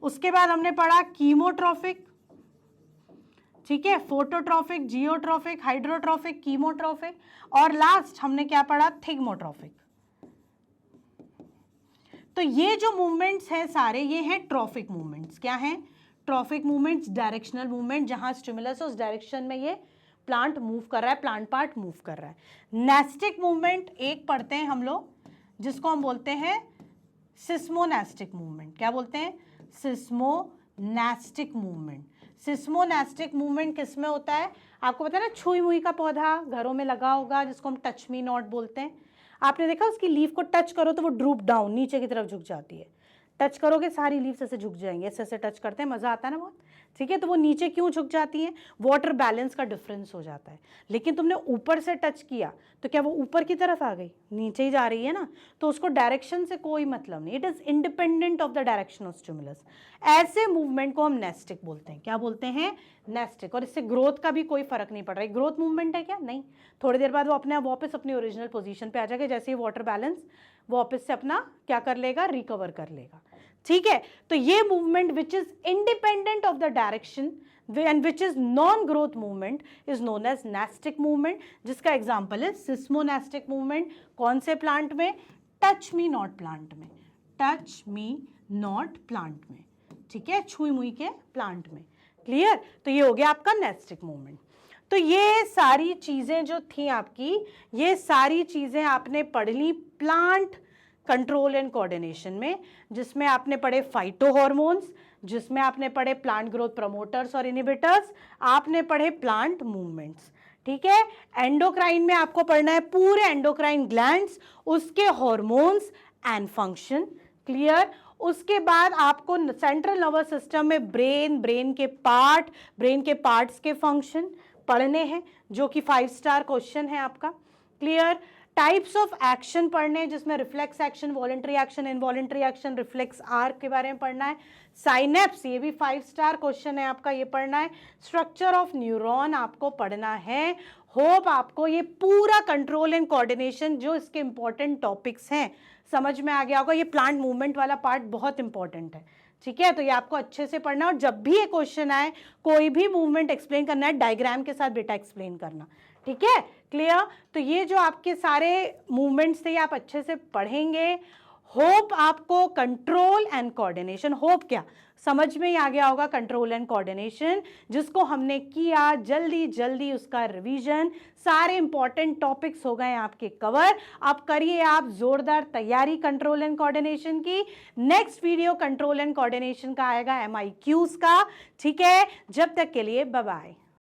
उसके बाद हमने पढ़ा कीमोट्रॉपिक, ठीक है। फोटोट्रॉपिक, जियोट्रॉपिक, हाइड्रोट्रॉपिक, कीमोट्रॉपिक, और लास्ट हमने क्या पढ़ा? थिग्मोट्रॉपिक। तो ये जो मूवमेंट्स हैं सारे, ये हैं ट्रॉपिक मूवमेंट्स। क्या हैं? ट्रॉपिक मूवमेंट्स, डायरेक्शनल मूवमेंट, जहां स्टिमुलस उस डायरेक्शन में ये प्लांट मूव कर रहा है, प्लांट पार्ट मूव कर रहा है। नेस्टिक मूवमेंट एक पढ़ते हैं हम लोग, जिसको हम बोलते हैं सिस्मोनेस्टिक मूवमेंट। क्या बोलते हैं? Seismonastic movement. सिस्मोनेस्टिक मूवमेंट किस में होता है? आपको पता है ना, छुई मुई का पौधा घरों में लगा होगा, जिसको हम टच मी नॉट बोलते हैं। आपने देखा उसकी लीफ को टच करो तो वो ड्रूप डाउन, नीचे की तरफ झुक जाती है। टच करोगे सारी लीव्स ऐसे झुक जाएंगे, ऐसे ऐसे टच करते हैं, मजा आता है ना बहुत, ठीक है। तो वो नीचे क्यों झुक जाती हैं? वाटर बैलेंस का डिफरेंस हो जाता है। लेकिन तुमने ऊपर से टच किया तो क्या वो ऊपर की तरफ आ गई? नीचे ही जा रही है ना, तो उसको डायरेक्शन से कोई मतलब नहीं, it is independent of the direction of stimulus. ऐसे मूवमेंट को हम नेस्टिक बोलते हैं। क्या बोलते हैं? नेस्टिक। और इससे ग्रोथ का भी कोई फर्क नहीं पड़ रहा है। ग्रोथ मूवमेंट है क्या? नहीं, थोड़ी देर बाद वो अपने आप वापस अपनी ओरिजिनल पोजीशन पे आ जाएगा, जैसे ही वाटर बैलेंस वापस से अपना क्या कर लेगा? रिकवर कर लेगा, ठीक है। तो ये movement which is independent of the direction and which is non-growth movement is known as nastic movement, जिसका एग्जाम्पल है सिस्मोनेस्टिक मूवमेंट। कौन से प्लांट में? टच मी नॉट प्लांट में, टच मी नॉट प्लांट में, ठीक है, छुई मुई के प्लांट में। क्लियर? तो ये हो गया आपका नेस्टिक मूवमेंट। तो ये सारी चीजें जो थी आपकी, ये सारी चीजें आपने पढ़ ली प्लांट कंट्रोल एंड कोऑर्डिनेशन में, जिसमें आपने पढ़े फाइटो हॉर्मोन्स, जिसमें आपने पढ़े प्लांट ग्रोथ प्रमोटर्स और इनहिबिटर्स, आपने पढ़े प्लांट मूवमेंट्स, ठीक है। एंडोक्राइन में आपको पढ़ना है पूरे एंडोक्राइन ग्लैंड्स, उसके हॉर्मोन्स एंड फंक्शन। क्लियर? उसके बाद आपको सेंट्रल नर्वस सिस्टम में ब्रेन के पार्ट्स के फंक्शन पढ़ने हैं, जो कि 5 स्टार क्वेश्चन है आपका। क्लियर? टाइप्स ऑफ एक्शन पढ़ने हैं, जिसमें reflex action, voluntary action, involuntary action, reflex arc के बारे में पढ़ना है। साइनेप्स, ये भी 5 स्टार क्वेश्चन है आपका, ये पढ़ना है। स्ट्रक्चर ऑफ न्यूरॉन आपको पढ़ना है। होप आपको ये पूरा कंट्रोल एंड कोऑर्डिनेशन जो इसके इंपॉर्टेंट टॉपिक्स हैं समझ में आ गया होगा। ये प्लांट मूवमेंट वाला पार्ट बहुत इंपॉर्टेंट है, ठीक है। तो ये आपको अच्छे से पढ़ना है, और जब भी ये क्वेश्चन आए, कोई भी मूवमेंट एक्सप्लेन करना है, डायग्राम के साथ बेटा एक्सप्लेन करना, ठीक है। क्लियर? तो ये जो आपके सारे मूवमेंट्स थे, आप अच्छे से पढ़ेंगे। होप आपको कंट्रोल एंड कोऑर्डिनेशन, होप क्या समझ में ही आ गया होगा, कंट्रोल एंड कोऑर्डिनेशन जिसको हमने किया, जल्दी जल्दी उसका रिवीजन, सारे इंपॉर्टेंट टॉपिक्स हो गए आपके कवर। अब करिए आप जोरदार तैयारी कंट्रोल एंड कोऑर्डिनेशन की। Next video control and coordination का आएगा MIQs का, ठीक है। जब तक के लिए बाय बाय।